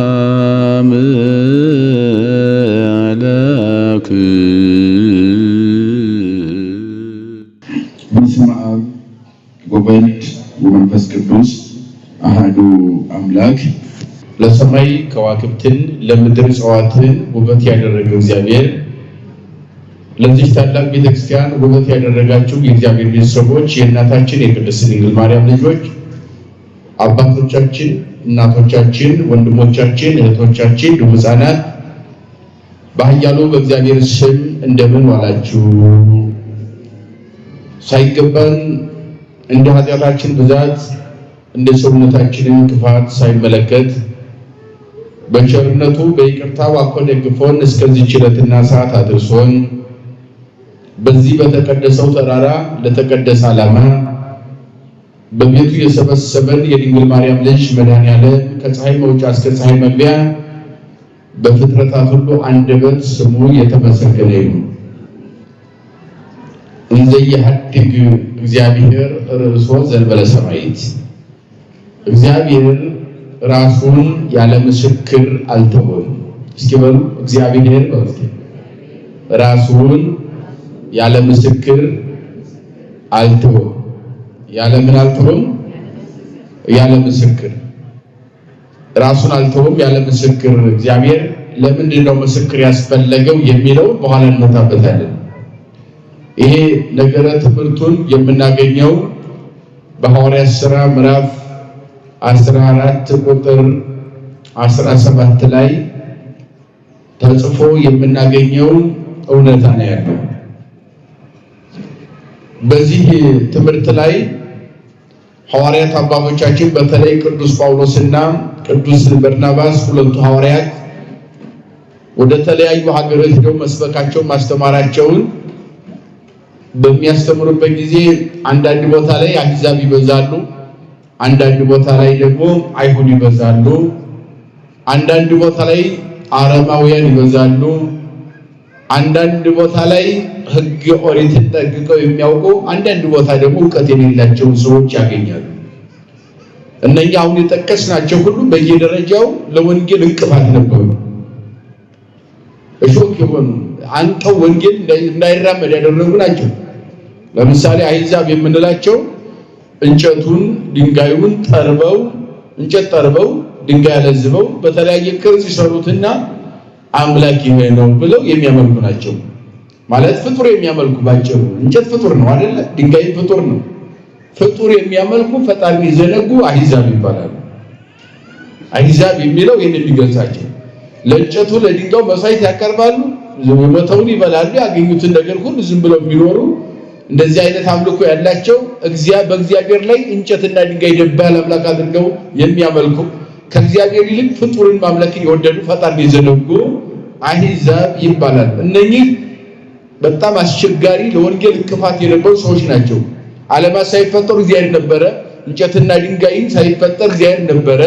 ሰላም ለክ በስመ አብ ወወልድ ወመንፈስ ቅዱስ አሐዱ አምላክ። ለሰማይ ከዋክብትን ለምድር እጽዋትን ውበት ያደረገው እግዚአብሔር ለዚህ ታላቅ ቤተክርስቲያን ውበት ያደረጋችሁ የእግዚአብሔር ቤተሰቦች፣ የእናታችን የቅድስት ድንግል ማርያም ልጆች፣ አባቶቻችን፣ እናቶቻችን፣ ወንድሞቻችን፣ እህቶቻችን፣ ሕፃናት በኃያሉ በእግዚአብሔር ስም እንደምን ዋላችሁ? ሳይገባን እንደ ኃጢአታችን ብዛት እንደ ሰውነታችንን ክፋት ሳይመለከት በቸርነቱ በይቅርታው አኮ ደግፎን እስከዚህ ዕለትና ሰዓት አድርሶን በዚህ በተቀደሰው ተራራ ለተቀደሰ ዓላማ በቤቱ የሰበሰበን የድንግል ማርያም ልጅ መድኃኔዓለም ከፀሐይ መውጫ እስከ ፀሐይ መግቢያ በፍጥረታት ሁሉ አንደበት ስሙ የተመሰገነ ይሁን። እንዘ ይሐድግ እግዚአብሔር ርእሶ ዘእንበለ ሰማዕት። እግዚአብሔር ራሱን ያለ ምስክር አልተወም። እስኪ በሉ እግዚአብሔር ራሱን ያለ ምስክር አልተወም። ያለ ምን አልተወም? ያለ ምስክር። ራሱን አልተወም ያለ ምስክር። እግዚአብሔር ለምንድን ነው ምስክር ያስፈለገው የሚለው በኋላ እንመጣበታለን። ይሄ ነገረ ትምህርቱን የምናገኘው በሐዋርያት ሥራ ምዕራፍ 14 ቁጥር 17 ላይ ተጽፎ የምናገኘው እውነታ ነው ያለው። በዚህ ትምህርት ላይ ሐዋርያት አባቶቻችን በተለይ ቅዱስ ጳውሎስና ቅዱስ በርናባስ ሁለቱ ሐዋርያት ወደ ተለያዩ ሀገሮች ሄደው መስበካቸውን ማስተማራቸውን በሚያስተምሩበት ጊዜ አንዳንድ ቦታ ላይ አሕዛብ ይበዛሉ፣ አንዳንድ ቦታ ላይ ደግሞ አይሁድ ይበዛሉ፣ አንዳንድ ቦታ ላይ አረማውያን ይበዛሉ፣ አንዳንድ ቦታ ላይ ሕግ ኦሪትን ጠንቅቀው የሚያውቁ፣ አንዳንድ ቦታ ደግሞ ዕውቀት የሌላቸው ሰዎች ያገኛሉ። እነኛ አሁን የጠቀስናቸው ሁሉ በየደረጃው ለወንጌል እንቅፋት ነበሩ። እሾክ የሆኑ አንቀው ወንጌል እንዳይራመድ ያደረጉ ናቸው። ለምሳሌ አሕዛብ የምንላቸው እንጨቱን ድንጋዩን ጠርበው እንጨት ጠርበው ድንጋይ አለዝበው በተለያየ ቅርጽ ይሰሩትና አምላክ ይሄ ነው ብለው የሚያመልኩ ናቸው። ማለት ፍጡር የሚያመልኩ ባጭሩ እንጨት ፍጡር ነው አይደለ? ድንጋይ ፍጡር ነው። ፍጡር የሚያመልኩ ፈጣሪ የዘነጉ አሕዛብ ይባላሉ። አሕዛብ የሚለው ይሄን የሚገልጻቸው ለእንጨቱ ለድንጋዩ መስዋዕት ያቀርባሉ፣ የሞተውን ይበላሉ፣ ያገኙትን ነገር ሁሉ ዝም ብለው የሚኖሩ እንደዚህ አይነት አምልኮ ያላቸው በእግዚአብሔር ላይ እንጨትና ድንጋይ ደባል አምላክ አድርገው የሚያመልኩ ከእግዚአብሔር ይልቅ ፍጡርን ማምለክን የወደዱ ፈጣሪ የዘነጉ አሕዛብ ይባላል። እነኚህ በጣም አስቸጋሪ ለወንጌል እንቅፋት የነበሩ ሰዎች ናቸው። ዓለማት ሳይፈጠሩ እግዚአብሔር ነበረ፣ እንጨትና ድንጋይን ሳይፈጠር እግዚአብሔር ነበረ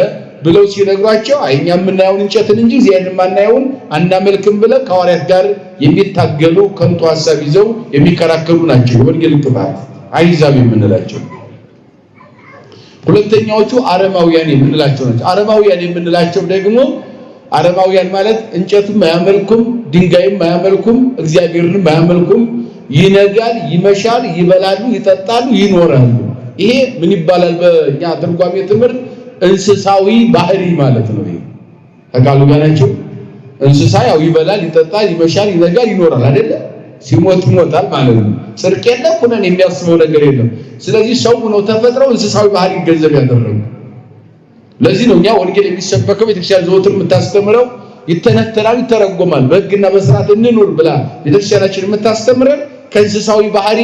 ብለው ሲነግሯቸው እኛ የምናየውን እንጨትን እንጂ እግዚአብሔርን የማናየውን አናመልክም ብለው ከሐዋርያት ጋር የሚታገሉ ከንቱ ሐሳብ ይዘው የሚከራከሩ ናቸው የወንጌል እንቅፋት አሕዛብ የምንላቸው። ሁለተኛዎቹ አረማውያን የምንላቸው ናቸው። አረማውያን የምንላቸው ደግሞ አረማውያን ማለት እንጨትም አያመልኩም፣ ድንጋይም አያመልኩም፣ እግዚአብሔርንም አያመልኩም። ይነጋል፣ ይመሻል፣ ይበላሉ፣ ይጠጣሉ፣ ይኖራሉ። ይሄ ምን ይባላል? በእኛ ትርጓሜ ትምህርት እንስሳዊ ባህሪ ማለት ነው። ይሄ ከቃሉ ጋር ናቸው። እንስሳ ያው ይበላል፣ ይጠጣል፣ ይመሻል፣ ይነጋል፣ ይኖራል አይደለ? ሲሞት ይሞታል ማለት ነው። ጽድቅ የለም፣ ኩነን የሚያስበው ነገር የለም። ስለዚህ ሰው ነው ተፈጥረው እንስሳዊ ባህሪ ገንዘብ ያደረጉ። ለዚህ ነው እኛ ወንጌል የሚሰበከው ቤተክርስቲያን ዘወትር የምታስተምረው ይተነተናል፣ ይተረጎማል። በሕግና በሥርዓት እንኑር ብላ ቤተክርስቲያናችን የምታስተምረን ከእንስሳዊ ባህሪ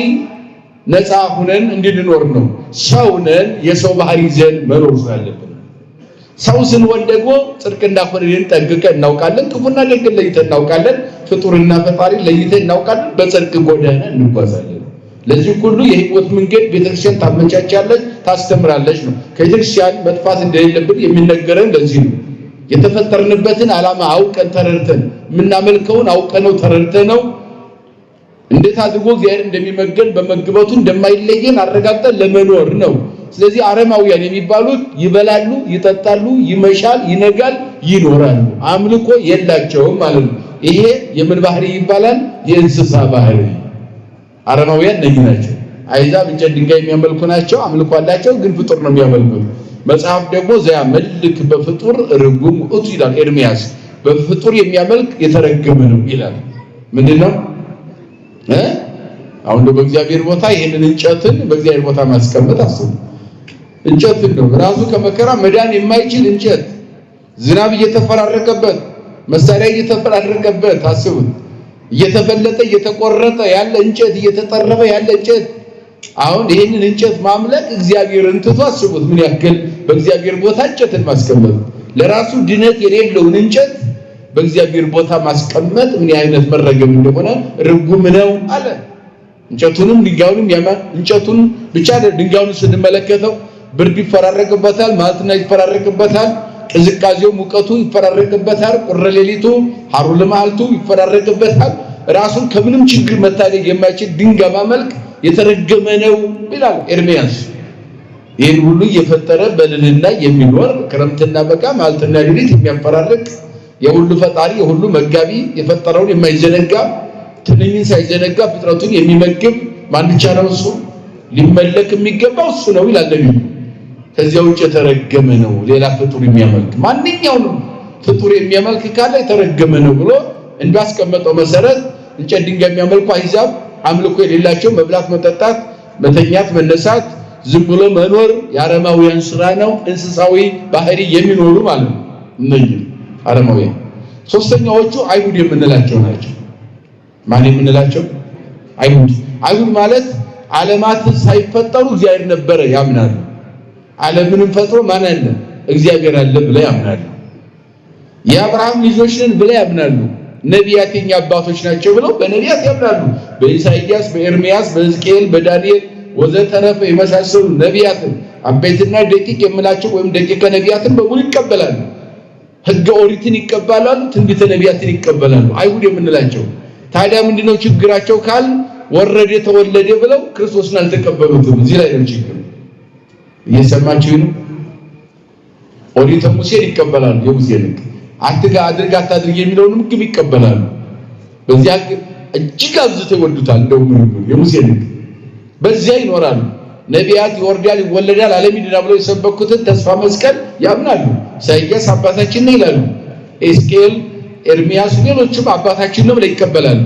ነፃ ሁነን እንድንኖር ነው። ሰው ነን፣ የሰው ባህሪ ይዘን መኖር ስላለብን። ሰው ስንሆን ደግሞ ጽድቅና ኩነኔን ጠንቅቀን እናውቃለን፣ ክፉና ደግን ለይተን እናውቃለን፣ ፍጡርና ፈጣሪ ለይተን እናውቃለን። በጽድቅ ጎዳና እንጓዛለን። ለዚህ ሁሉ የሕይወት መንገድ ቤተክርስቲያን ታመቻቻለች፣ ታስተምራለች ነው። ከቤተክርስቲያን መጥፋት እንደሌለብን የሚነገረን ለዚህ ነው። የተፈጠርንበትን ዓላማ አውቀን ተረድተን የምናመልከውን አውቀነው ተረድተነው እንዴት አድርጎ እግዚአብሔር እንደሚመገን በመግበቱ እንደማይለየን አረጋግጠን ለመኖር ነው። ስለዚህ አረማውያን የሚባሉት ይበላሉ፣ ይጠጣሉ፣ ይመሻል፣ ይነጋል፣ ይኖራሉ። አምልኮ የላቸውም ማለት ነው። ይሄ የምን ባህሪ ይባላል? የእንስሳ ባህሪ። አረማውያን ነኝ ናቸው። አይዛብ እንጨት ድንጋይ የሚያመልኩ ናቸው። አምልኮ አላቸው፣ ግን ፍጡር ነው የሚያመልኩት። መጽሐፍ ደግሞ ዘያመልክ በፍጡር ርጉም ውእቱ ይላል ኤርምያስ። በፍጡር የሚያመልክ የተረገመ ነው ይላል። ምንድነው? አሁን በእግዚአብሔር ቦታ ይሄንን እንጨትን በእግዚአብሔር ቦታ ማስቀመጥ አስቡ። እንጨትን ነው ራሱ ከመከራ መዳን የማይችል እንጨት ዝናብ እየተፈራረቀበት መሳሪያ እየተፈራረቀበት አስቡት። እየተፈለጠ እየተቆረጠ ያለ እንጨት እየተጠረበ ያለ እንጨት አሁን ይሄንን እንጨት ማምለክ እግዚአብሔርን ትቶ አስቡት ምን ያክል በእግዚአብሔር ቦታ እንጨትን ማስቀመጥ ለራሱ ድነት የሌለውን እንጨት በእግዚአብሔር ቦታ ማስቀመጥ ምን አይነት መረገም እንደሆነ ርጉም ነው አለ። እንጨቱንም ድንጋዩንም እንጨቱን ብቻ ድንጋዩን ስንመለከተው ብርድ ይፈራረቅበታል፣ ማለትና ይፈራረቅበታል፣ ቅዝቃዜው ሙቀቱ ይፈራረቅበታል፣ ቁረ ሌሊቱ ሐሩር መዓልቱ ይፈራረቅበታል። ራሱን ከምንም ችግር መታደግ የማይችል ድንጋይ ማመልክ የተረገመ ነው ይላል ኤርምያስ። ይህን ሁሉ እየፈጠረ በልልና የሚኖር ክረምትና በጋ ማለትና ሌሊት የሚያፈራርቅ የሁሉ ፈጣሪ የሁሉ መጋቢ የፈጠረውን የማይዘነጋ ትንኝን ሳይዘነጋ ፍጥረቱን የሚመግብ ማን ብቻ ነው? እሱ ሊመለክ የሚገባው እሱ ነው ይላል ነብዩ። ከዚያ ውጭ የተረገመ ነው ሌላ ፍጡር የሚያመልክ ማንኛውንም ፍጡር የሚያመልክ ካለ የተረገመ ነው ብሎ እንዳስቀመጠው መሰረት እንጨት ድንጋይ የሚያመልኩ አሕዛብ አምልኮ የሌላቸው መብላት፣ መጠጣት፣ መተኛት፣ መነሳት፣ ዝም ብሎ መኖር የአረማውያን ስራ ነው። እንስሳዊ ባህሪ የሚኖሩ ማለት ነው እነዚህ አረማውያን። ሶስተኛዎቹ አይሁድ የምንላቸው ናቸው። ማን የምንላቸው? አይሁድ። አይሁድ ማለት ዓለማት ሳይፈጠሩ እግዚአብሔር ነበረ ያምናሉ። ዓለምንም ፈጥሮ ማን አለ? እግዚአብሔር አለ ብለው ያምናሉ። የአብርሃም ልጆች ነን ብለው ያምናሉ። ነቢያት የኛ አባቶች ናቸው ብለው በነቢያት ያምናሉ። በኢሳይያስ፣ በኤርምያስ፣ በሕዝቅኤል፣ በዳንኤል ወዘተረፈ የመሳሰሉ ነቢያትን አበይትና ደቂቅ የምላቸው ወይም ደቂቀ ነቢያትን በሙሉ ይቀበላሉ። ሕገ ኦሪትን ይቀበላሉ፣ ትንቢተ ነቢያትን ይቀበላሉ። አይሁድ የምንላቸው ታዲያ ምንድነው ችግራቸው ካል ወረደ ተወለደ ብለው ክርስቶስን አልተቀበሉትም። እዚህ ላይ ነው ችግሩ። እየሰማችሁ ነው። ኦሪት ሙሴን ይቀበላሉ። የሙሴን አትጋ አድርግ አታድርግ የሚለውን ምግብ ይቀበላሉ። በዚያ እጅግ አብዝተው ይወዱታል። እንደው የሙሴን በዚያ ይኖራሉ። ነቢያት ይወርዳል ይወለዳል ዓለም ይድናል ብለው የሰበኩትን ተስፋ መስቀል ያምናሉ። ኢሳይያስ አባታችን ነው ይላሉ። ሕዝቅኤል፣ ኤርምያስ ሌሎችም አባታችን ነው ብለው ይቀበላሉ።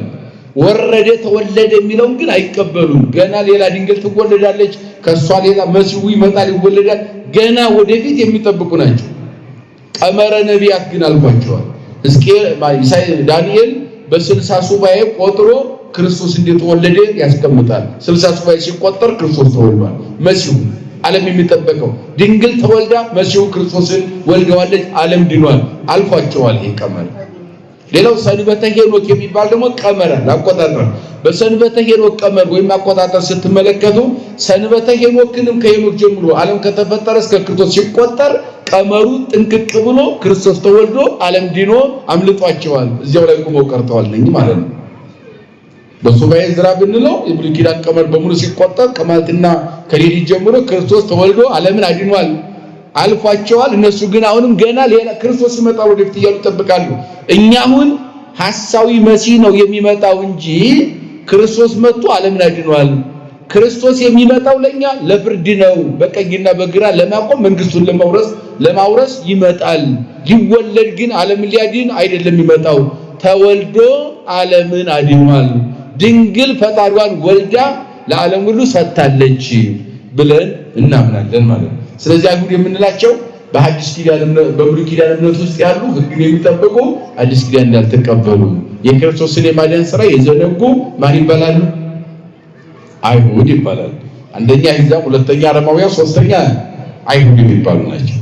ወረደ ተወለደ የሚለውን ግን አይቀበሉም። ገና ሌላ ድንግል ትወለዳለች፣ ከሷ ሌላ መሲሁ ይመጣል ይወለዳል፣ ገና ወደፊት የሚጠብቁ ናቸው። ቀመረ ነቢያት ግን አልፏቸዋል። ሕዝቅኤል ዳንኤል በ60 ሱባኤ ቆጥሮ ክርስቶስ እንደተወለደ ያስቀምጣል። 60 ሱባኤ ሲቆጠር ክርስቶስ ተወልዷል። መሲሁ ዓለም የሚጠበቀው ድንግል ተወልዳ መሲሁ ክርስቶስን ወልደዋለች፣ ዓለም ድኗል። አልፏቸዋል ይሄ ቀመር። ሌላው ሰንበተ ሄኖክ የሚባል ደግሞ ቀመር አቆጣጠር። በሰንበተ ሄኖክ ቀመር ወይም አቆጣጠር ስትመለከቱ ሰንበተ ሄኖክንም ከሄኖክ ጀምሮ ዓለም ከተፈጠረ እስከ ክርስቶስ ሲቆጠር ቀመሩ ጥንቅቅ ብሎ ክርስቶስ ተወልዶ ዓለም ድኖ አምልጧቸዋል። እዚያው ላይ ቆመው ቀርተዋል ነኝ ማለት ነው። በሱባኤ ዕዝራ ብንለው የብሉይ ኪዳን ቀመር በሙሉ ሲቆጠር ከማለትና ከሌሊት ጀምሮ ክርስቶስ ተወልዶ ዓለምን አድኗል፣ አልፏቸዋል። እነሱ ግን አሁንም ገና ሌላ ክርስቶስ ይመጣል ወደፊት እያሉ ይጠብቃሉ። እኛ አሁን ሐሳዊ መሲህ ነው የሚመጣው እንጂ ክርስቶስ መጥቶ ዓለምን አድኗል። ክርስቶስ የሚመጣው ለኛ ለፍርድ ነው፣ በቀኝና በግራ ለማቆም መንግስቱን ለማውረስ ይመጣል። ሊወለድ ግን ዓለምን ሊያድን አይደለም የሚመጣው። ተወልዶ ዓለምን አድኗል። ድንግል ፈጣሪዋን ወልዳ ለዓለም ሁሉ ሰጥታለች ብለን እናምናለን ማለት ነው። ስለዚህ አይሁድ የምንላቸው በሐዲስ ኪዳን በብሉይ ኪዳን እምነት ውስጥ ያሉ ሕግን የሚጠብቁ አዲስ ኪዳን እንዳልተቀበሉ የክርስቶስን የማዳን ሥራ የዘነጉ ማን ይባላሉ? አይሁድ ይባላሉ። አንደኛ አሕዛብ፣ ሁለተኛ አረማውያን፣ ሶስተኛ አይሁድ የሚባሉ ናቸው።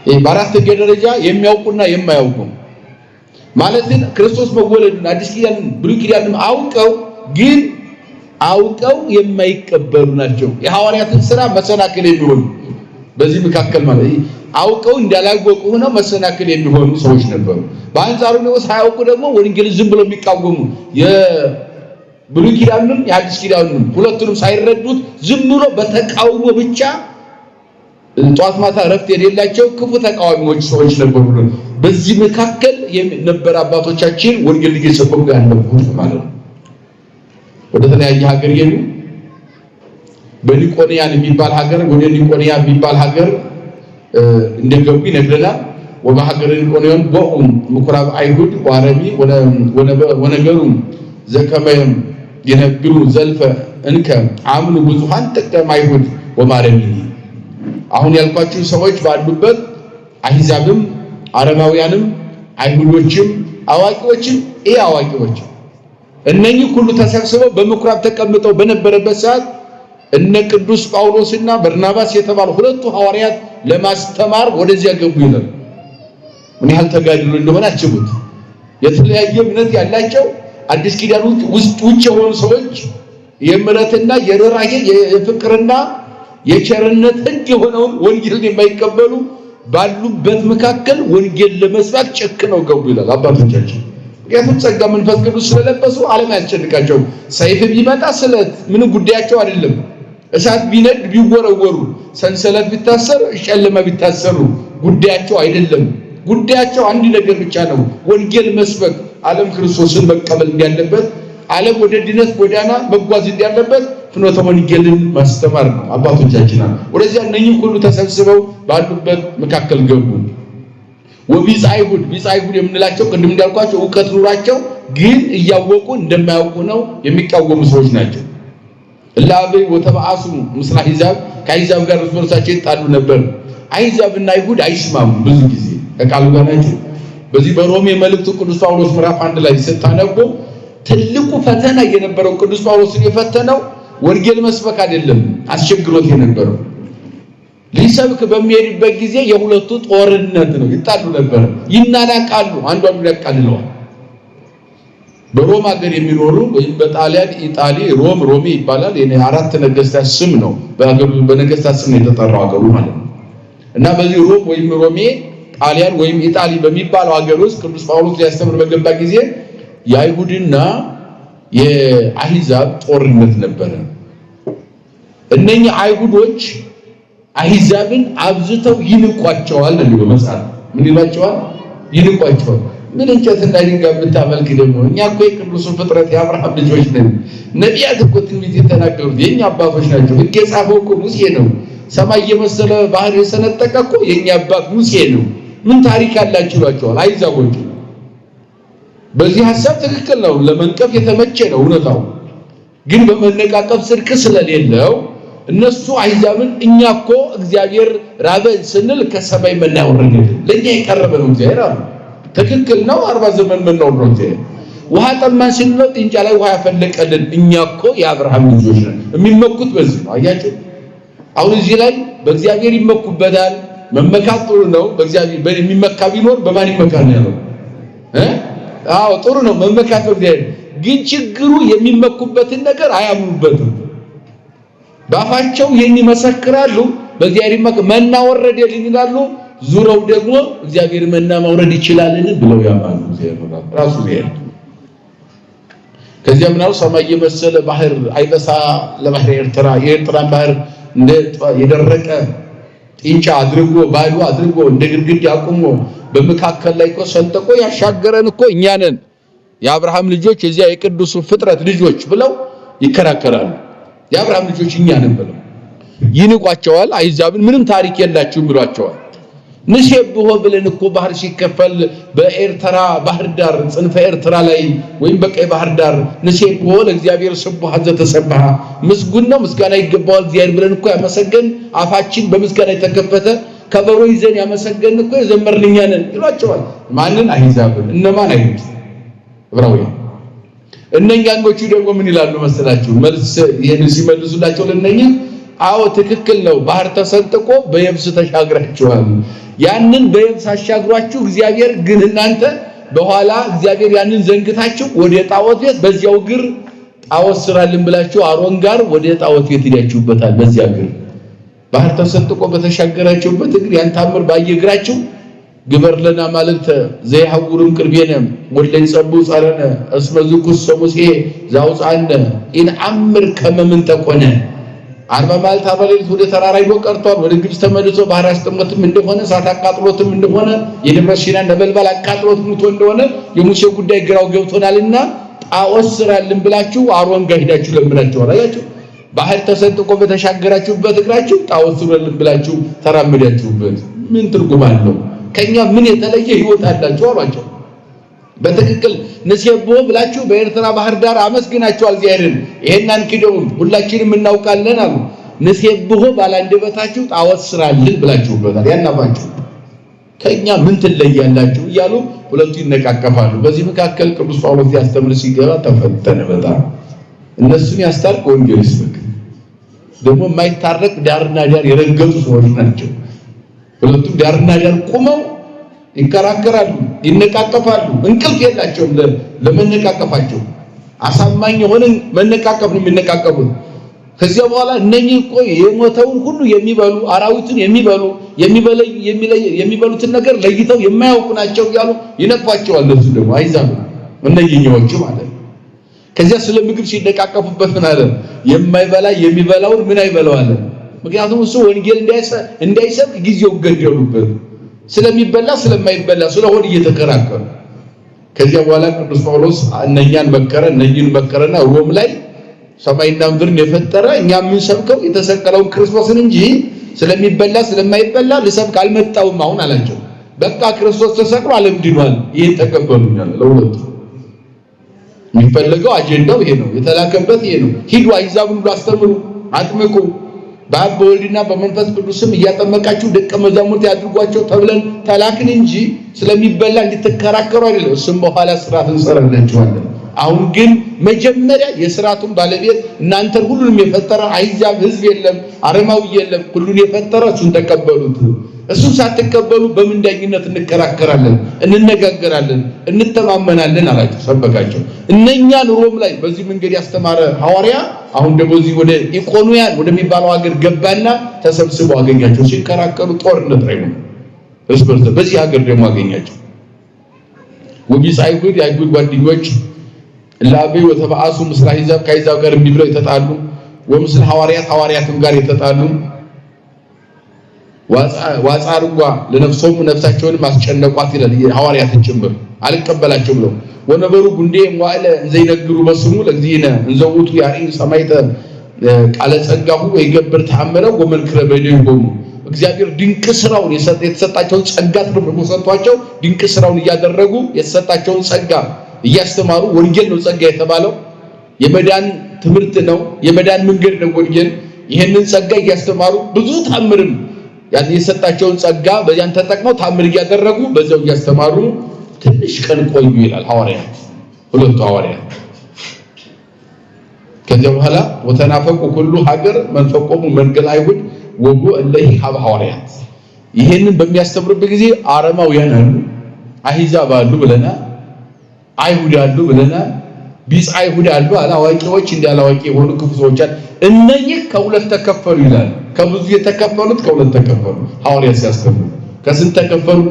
ይህ በአራተኛ ደረጃ የሚያውቁና የማያውቁ ማለትን ክርስቶስ መወለዱን አዲስ ኪዳን ብሉይ ኪዳንም አውቀው የማይቀበሉ ናቸው። የሐዋርያትን ሥራ መሰናክል የሚሆኑ በዚህ መካከል ማለት አውቀው እንዳላወቁ ሆነው መሰናክል የሚሆኑ ሰዎች ነበሩ። በአንጻሩ ነው ሳያውቁ ደግሞ ወንጌል ዝም ብሎ የሚቃወሙ ብሉይ ኪዳንም የአዲስ ኪዳንም ሁለቱንም ሳይረዱት ዝም ብሎ በተቃውሞ ብቻ ጧት ማታ ረፍት የሌላቸው ክፉ ተቃዋሚዎች ሰዎች ነበሩ። በዚህ መካከል የነበረ አባቶቻችን ወንጌል እየሰበኩ ያለፉት ማለት ነው። ወደ ተለያየ ሀገር ይሄዱ በኒቆኒያ የሚባል ሀገር ወደ ኒቆኒያ የሚባል ሀገር እንደገቡ ይነግረናል። ወበሀገር ኒቆኒያ ወኡም ምኩራብ አይሁድ ወአረቢ ወነገሩ ዘከመም የነብሩ ዘልፈ እንከ አምኑ ብዙሃን ተቀም አይሁድ ወማረሚ አሁን ያልኳችሁ ሰዎች ባሉበት አህዛብም አረማውያንም አይሁዶችም አዋቂዎችም አዋቂዎችም እነኚህ ሁሉ ተሰብስበው በምኩራብ ተቀምጠው በነበረበት ሰዓት እነ ቅዱስ ጳውሎስና በርናባስ የተባሉ ሁለቱ ሐዋርያት ለማስተማር ወደዚያ ገቡ ይላል። ምን ያህል ተጋድሎ እንደሆነ አስቡት። የተለያየ እምነት ያላቸው አዲስ ኪዳን ውስጥ የሆኑ ሰዎች የምሕረትና የርኅራኄ የፍቅርና የቸርነት ሕግ የሆነውን ወንጌልን የማይቀበሉ ባሉበት መካከል ወንጌል ለመስበክ ጨክነው ገቡ ይላል አባቶቻችን። ምክንያቱም ጸጋ መንፈስ ቅዱስ ስለለበሱ ዓለም ያስጨንቃቸው። ሰይፍ ቢመጣ ስለት ምን ጉዳያቸው አይደለም። እሳት ቢነድ ቢወረወሩ ሰንሰለት ቢታሰር ጨለማ ቢታሰሩ ጉዳያቸው አይደለም። ጉዳያቸው አንድ ነገር ብቻ ነው፣ ወንጌል መስበክ፣ ዓለም ክርስቶስን መቀበል እንዳለበት፣ ዓለም ወደ ድነት ጎዳና መጓዝ እንዳለበት ፍኖተ ወንጌልን ማስተማር ነው አባቶቻችን። ወደዚያ እነኚህ ሁሉ ተሰብስበው ባሉበት መካከል ገቡ። ወቢጽ አይሁድ የምንላቸው ቅድም እንዳልኳቸው ዕውቀት ኑራቸው ግን እያወቁ እንደማያውቁ ነው የሚቃወሙ ሰዎች ናቸው። እላበይ ወተባአሱ ምስለ አሕዛብ ከአሕዛብ ጋር እርስ በርሳቸው ይጣሉ ነበር። አሕዛብና አይሁድ አይስማሙ ብዙ ጊዜ ከቃሉ ጋር ናቸው። በዚህ በሮሜ መልእክቱ ቅዱስ ጳውሎስ ምዕራፍ 1 ላይ ስታነቡ ትልቁ ፈተና የነበረው ቅዱስ ጳውሎስን የፈተነው ወንጌል መስበክ አይደለም አስቸግሮት የነበረው ሊሰብክ በሚሄድበት ጊዜ የሁለቱ ጦርነት ነው። ይጣሉ ነበር፣ ይናናቃሉ፣ አንዱ አንዱን ያቃልለዋል። በሮም ሀገር የሚኖሩ ወይም በጣሊያን ኢጣሊ ሮሜ ይባላል። የኔ አራት ነገስታት ስም ነው፣ በነገስታት ስም የተጠራው ሀገሩ ማለት ነው። እና በዚህ ሮም ወይም ሮሜ ጣሊያን ወይም ኢጣሊ በሚባለው ሀገር ውስጥ ቅዱስ ጳውሎስ ሊያስተምር በገባ ጊዜ የአይሁድና የአሕዛብ ጦርነት ነበረ። እነኛ አይሁዶች አሕዛብን አብዝተው ይንቋቸዋል ነው በመጽሐፍ። ምን ይላቸዋል? ይንቋቸዋል። ምን እንጨትና ድንጋይ ብታመልክ ደግሞ እኛ እኮ የቅዱስ ፍጥረት የአብርሃም ልጆች ነን። ነቢያት እኮ ትንቢት የተናገሩት የኛ አባቶች ናቸው። ሕግ የጻፈው እኮ ሙሴ ነው። ሰማይ የመሰለ ባህር የሰነጠቀ እኮ የኛ አባት ሙሴ ነው። ምን ታሪክ አላችሁ ይሏቸዋል አሕዛቦች። በዚህ ሐሳብ ትክክል ነው፣ ለመንቀፍ የተመቸ ነው እውነታው። ግን በመነቃቀፍ ጽድቅ ስለሌለው እነሱ አሕዛብን እኛ እኮ እግዚአብሔር ራበን ስንል ከሰማይ መና ወረደልን፣ ለኛ የቀረበ ነው እግዚአብሔር አሉ። ትክክል ነው። 40 ዘመን መናው ነው እግዚአብሔር። ውሃ ጠማን ስንል ጥንጫ ላይ ውሃ ያፈለቀልን እኛ እኮ የአብርሃም ልጆች ነን። የሚመኩት በዚህ ነው። አያችሁ፣ አሁን እዚህ ላይ በእግዚአብሔር ይመኩበታል። መመካት ጥሩ ነው። በእግዚአብሔር የሚመካ ቢኖር በማን ይመካል ነው ያለው? አዎ ጥሩ ነው መመካት በእግዚአብሔር። ግን ችግሩ የሚመኩበትን ነገር አያምኑበትም። ባፋቸው ይሄን ይመሰክራሉ፣ በእግዚአብሔር መና ወረደልን ይላሉ። ዙረው ደግሞ እግዚአብሔር መና ማውረድ ይችላልን ብለው ያማሉ። እግዚአብሔር ራሱ ይሄን ከዚያ ምናው ሰማይ የመሰለ ባህር አይበሳ ለባህር ኤርትራ የኤርትራን ባህር እንደ የደረቀ ጢንጫ አድርጎ ባዶ አድርጎ እንደ ግድግዳ አቁሞ በመካከል ላይ ሰንጥቆ ያሻገረን እኮ እኛ ነን፣ የአብርሃም ልጆች የዚያ የቅዱሱ ፍጥረት ልጆች ብለው ይከራከራሉ። የአብርሃም ልጆች እኛ ነን ብለው ይንቋቸዋል። አሕዛብን ምንም ታሪክ የላችሁም ብሏቸዋል። ንሴብሖ ብለን እኮ ባህር ሲከፈል በኤርትራ ባህር ዳር ጽንፈ ኤርትራ ላይ ወይም በቀይ ባህር ዳር ንሴብሖ ለእግዚአብሔር ስቡሐ ዘተሰብሐ ምስጉን ነው ምስጋና ይገባዋል እግዚአብሔር ብለን እኮ ያመሰገን አፋችን በምስጋና የተከፈተ ከበሮ ይዘን ያመሰገን እኮ የዘመርን እኛ ነን ይሏቸዋል። ማንን? አሕዛብን። እነማን? አይሁድ ዕብራውያን። እነኛኞቹ ደግሞ ምን ይላሉ መሰላችሁ? መልስ ይሄን ሲመልሱላቸው ለነኛ አዎ ትክክል ነው፣ ባህር ተሰንጥቆ በየብስ ተሻግራችኋል። ያንን በየብስ አሻግሯችሁ እግዚአብሔር ግን እናንተ በኋላ እግዚአብሔር ያንን ዘንግታችሁ ወደ ጣዖት ቤት በዚያው ግር ጣዖት ስራልን ብላችሁ አሮን ጋር ወደ ጣዖት ቤት ሄዳችሁበታል። በዚያ ግር ባህር ተሰንጥቆ በተሻገራችሁበት እግር ያን ታምር ባየግራችሁ ግበር ለና ማለት ዘይሐውሩም ቅርቤነ ወለይ ጸቡ ጸረነ እስመዝኩስ ሰሙሴ ዛውፃነ ኢንአምር ከመምን ተቆነ 40 ማለት አበለልት ወደ ተራራ ይዶ ቀርቷል ወደ ግብጽ ተመልሶ ባህር አስጠመጥም እንደሆነ ሳት አቃጥሎትም እንደሆነ የደብረ ሲና ነበልባል አቃጥሎት ሙቶ እንደሆነ የሙሴ ጉዳይ ግራው ገብቶናልና ጣወስራልን ብላችሁ አሮን ጋር ሄዳችሁ ለምናችሁ አላያችሁ ባህር ተሰጥቆ በተሻገራችሁበት እግራችሁ ጣወስሩልን ብላችሁ ተራመዳችሁበት ምን ትርጉም አለው ከኛ ምን የተለየ ህይወት አላችሁ አሏቸው በትክክል ንሴቦ ብላችሁ በኤርትራ ባህር ዳር አመስግናችኋል እግዚአብሔርን ይሄን አንክደውም ሁላችንም እናውቃለን አሉ ንሴቦ ባላንደበታችሁ ጣወስራልን ብላችሁበታል ያናባችሁ ከኛ ምን ትለያላችሁ እያሉ ሁለቱ ይነቃቀፋሉ በዚህ መካከል ቅዱስ ጳውሎስ ያስተምር ሲገባ ተፈተነ በጣም እነሱን ያስታርቅ ወንጌል ይስበክ ደግሞ የማይታረቅ ዳርና ዳር የረገጡ ሰዎች ናቸው ሁለቱ ዳርና ዳር ቆመው ይከራከራሉ ይነቃቀፋሉ እንቅልፍ የላቸውም ለመነቃቀፋቸው አሳማኝ የሆነ መነቃቀፍ ነው የሚነቃቀፉት ከዚያ በኋላ እነኚህ እኮ የሞተውን ሁሉ የሚበሉ አራዊትን የሚበሉትን ነገር ለይተው የማያውቁ ናቸው ያሉ ይነቅፋቸዋል ለሱ ደግሞ አይዛም እነኚህኞቹ ማለት ከዚያ ስለ ምግብ ሲነቃቀፉበት ምን አለ የማይበላ የሚበላውን ምን አይበላዋል ምክንያቱም እሱ ወንጌል እንዳይሰብክ ጊዜው ገደሉበት ስለሚበላ ስለማይበላ ስለሆነ እየተከራከሩ ከዚያ በኋላ ቅዱስ ጳውሎስ እነኛን መከረና ሮም ላይ ሰማይና ምድርን የፈጠረ እኛ ምን ሰብከው የተሰቀለውን ክርስቶስን እንጂ ስለሚበላ ስለማይበላ ልሰብክ አልመጣውም አሁን አላቸው በቃ ክርስቶስ ተሰቅሎ ዓለም ድኗል ይሄን ተቀበሉኛል ለሁለቱ የሚፈልገው አጀንዳው ይሄ ነው የተላከበት ይሄ ነው ሂዱ አሕዛብን ሁሉ አስተምሩ አጥምቁ በአብ በወልድና በመንፈስ ቅዱስም እያጠመቃችሁ ደቀ መዛሙርት ያድርጓቸው ተብለን ተላክን እንጂ ስለሚበላ እንድትከራከሩ አይደለም እሱም በኋላ ሥርዓት እንሰራላችኋለን አሁን ግን መጀመሪያ የሥርዓቱን ባለቤት እናንተን ሁሉንም የፈጠረ አሕዛብ ሕዝብ የለም አረማዊ የለም ሁሉን የፈጠረ እሱን ተቀበሉት እሱን ሳትቀበሉ በምን ዳኝነት እንከራከራለን እንነጋገራለን እንተማመናለን አላቸው ሰበካቸው እነኛን ሮም ላይ በዚህ መንገድ ያስተማረ ሐዋርያ አሁን ደግሞ እዚህ ወደ ኢቆንያን ወደሚባለው ሀገር ገባና ተሰብስበው አገኛቸው ሲከራከሩ ጦርነት ላይ ነው እስበርተ በዚህ ሀገር ደግሞ አገኛቸው ወቢስ አይሁድ የአይሁድ ጓደኞች ላቤ ወተባአሱ ምስለ አሕዛብ ከአሕዛብ ጋር እንዲብለው የተጣሉ ወምስለ ሐዋርያትም ጋር የተጣሉ ዋጻርጓ ለነፍሶም ነፍሳቸውን ማስጨነቋት ይላል ሐዋርያትን ጭምር አልቀበላቸው ብለው ወነበሩ ጉንዴ ሟለ ዘይነግሩ በስሙ ለግዚነ እንዘውቱ ያሪ ሰማይተ ቃለ ጸጋሁ ወይገብር ተአምረ ወመንክረ በደንጎሙ እግዚአብሔር ድንቅ ስራውን የተሰጣቸውን ጸጋ ተብሎ ሰጥቷቸው ድንቅ ስራውን እያደረጉ የተሰጣቸውን ጸጋ እያስተማሩ ወንጌል ነው ጸጋ የተባለው የመዳን ትምህርት ነው የመዳን መንገድ ነው ወንጌል ይሄንን ጸጋ እያስተማሩ ብዙ ተአምርም ያን የሰጣቸውን ጸጋ በያን ተጠቅመው ታምር ያደረጉ በዛው ያስተማሩ ትንሽ ቀን ቆዩ ይላል ሐዋርያት ሁለቱ ሐዋርያት ከዚያ በኋላ ወተናፈቁ ሁሉ ሀገር መንፈቆሙ መንገል አይሁድ ወጉ እለሂ ሀብ ሐዋርያት ይሄንን በሚያስተምሩበት ጊዜ አረማውያን አሉ አሕዛብ አሉ ብለና አይሁድ አሉ ብለና ቢጽ አይሁድ አሉ አላዋቂዎች እንዳላዋቂ የሆኑ ክፉ ሰዎች አሉ እነኚህ ከሁለት ተከፈሉ ይላል ከብዙ የተከፈሉት ከሁለት ተከፈሉ ሐዋርያት ሲያስተምሩ ከስንት ተከፈሉ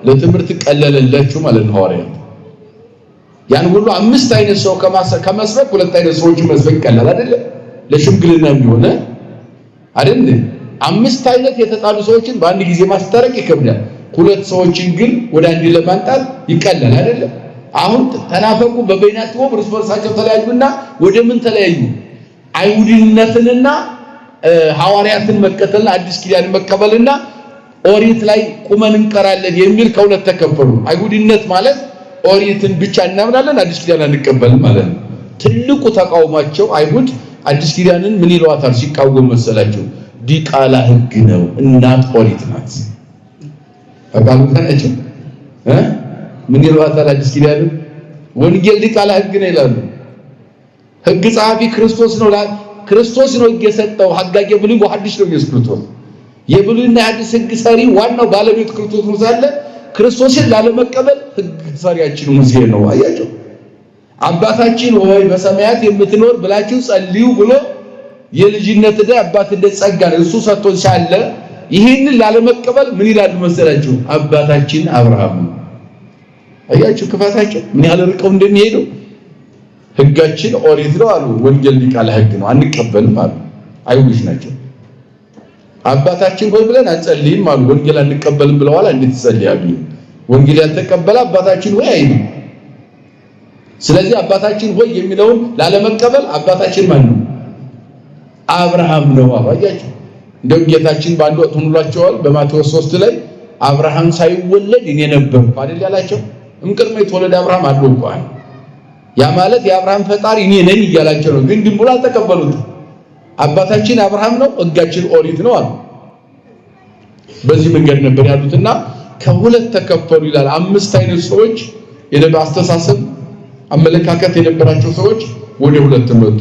ለትምህርት ቀለለላችሁ ማለት ነው ሐዋርያት ያን ሁሉ አምስት አይነት ሰው ከመስበክ ሁለት አይነት ሰዎች መስበክ ቀላል አይደለ ለሽምግልና የሚሆነ አይደል አምስት አይነት የተጣሉ ሰዎችን በአንድ ጊዜ ማስታረቅ ይከብዳል ሁለት ሰዎችን ግን ወደ አንድ ለማንጣት ይቀላል አይደለ አሁን ተናፈቁ በበይናቸው እርስ በርሳቸው ተለያዩና ወደ ምን ተለያዩ አይሁድነትንና ሐዋርያትን መከተልና አዲስ ኪዳን መቀበልና ኦሪት ላይ ቁመን እንቀራለን የሚል ከሁለት ተከፈሉ አይሁድነት ማለት ኦሪትን ብቻ እናምናለን አዲስ ኪዳን አንቀበልም ማለት ነው ትልቁ ተቃውሟቸው አይሁድ አዲስ ኪዳንን ምን ይሏታል ሲቃወሙ መሰላቸው ዲቃላ ሕግ ነው እናት ኦሪት ናት አቃሉ ከነች ምን ይሏታል አዲስ ኪዳንን ወንጌል ዲቃላ ሕግ ነው ይላሉ ሕግ ጸሐፊ ክርስቶስ ነው የሰጠው ሐጋጌ ብሉይ ወሐዲስ ነው ኢየሱስ ክርስቶስ የብሉይና የሐዲስ ሕግ ሰሪ ዋናው ባለቤት ክርስቶስ ነው ሳለ ክርስቶስን ላለመቀበል ሕግ ሰሪያችን ሙሴ ነው አያቸው አባታችን ሆይ በሰማያት የምትኖር ብላችሁ ጸልዩ ብሎ የልጅነት ዕዳ አባትነት ጸጋ እሱ ሰጥቶን ሳለ ይሄንን ላለመቀበል ምን ይላል መሰላችሁ? አባታችን አብርሃም። አያችሁ ክፋታቸው ምን ያህል ርቀው እንደሚሄዱ። ህጋችን ኦሪት ነው አሉ፣ ወንጌል ሊቃለ ህግ ነው አንቀበልም አሉ። አይሁዶች ናቸው። አባታችን ሆይ ብለን አንጸልይም አሉ፣ ወንጌል አንቀበልም ብለዋል። እንዴት ይጸልያሉ? ወንጌል ያልተቀበለ አባታችን ሆይ አይልም። ስለዚህ አባታችን ሆይ የሚለውን ላለመቀበል አባታችን ማን ነው? አብርሃም ነው። አያችሁ እንደው ጌታችን በአንድ ወቅት ሁላቸዋል በማቴዎስ 3 ላይ አብርሃም ሳይወለድ እኔ ነበርኩ አይደል ያላቸው። እምቅድመ የተወለደ አብርሃም አድርጓል። ያ ማለት የአብርሃም ፈጣሪ እኔ ነኝ እያላቸው ነው። ግን ድንቡላ አልተቀበሉት። አባታችን አብርሃም ነው፣ ሕጋችን ኦሪት ነው አሉ። በዚህ መንገድ ነበር ያሉትና ከሁለት ተከፈሉ ይላል። 5 አይነት ሰዎች አስተሳሰብ አመለካከት የነበራቸው ሰዎች ወደ ሁለት መጡ።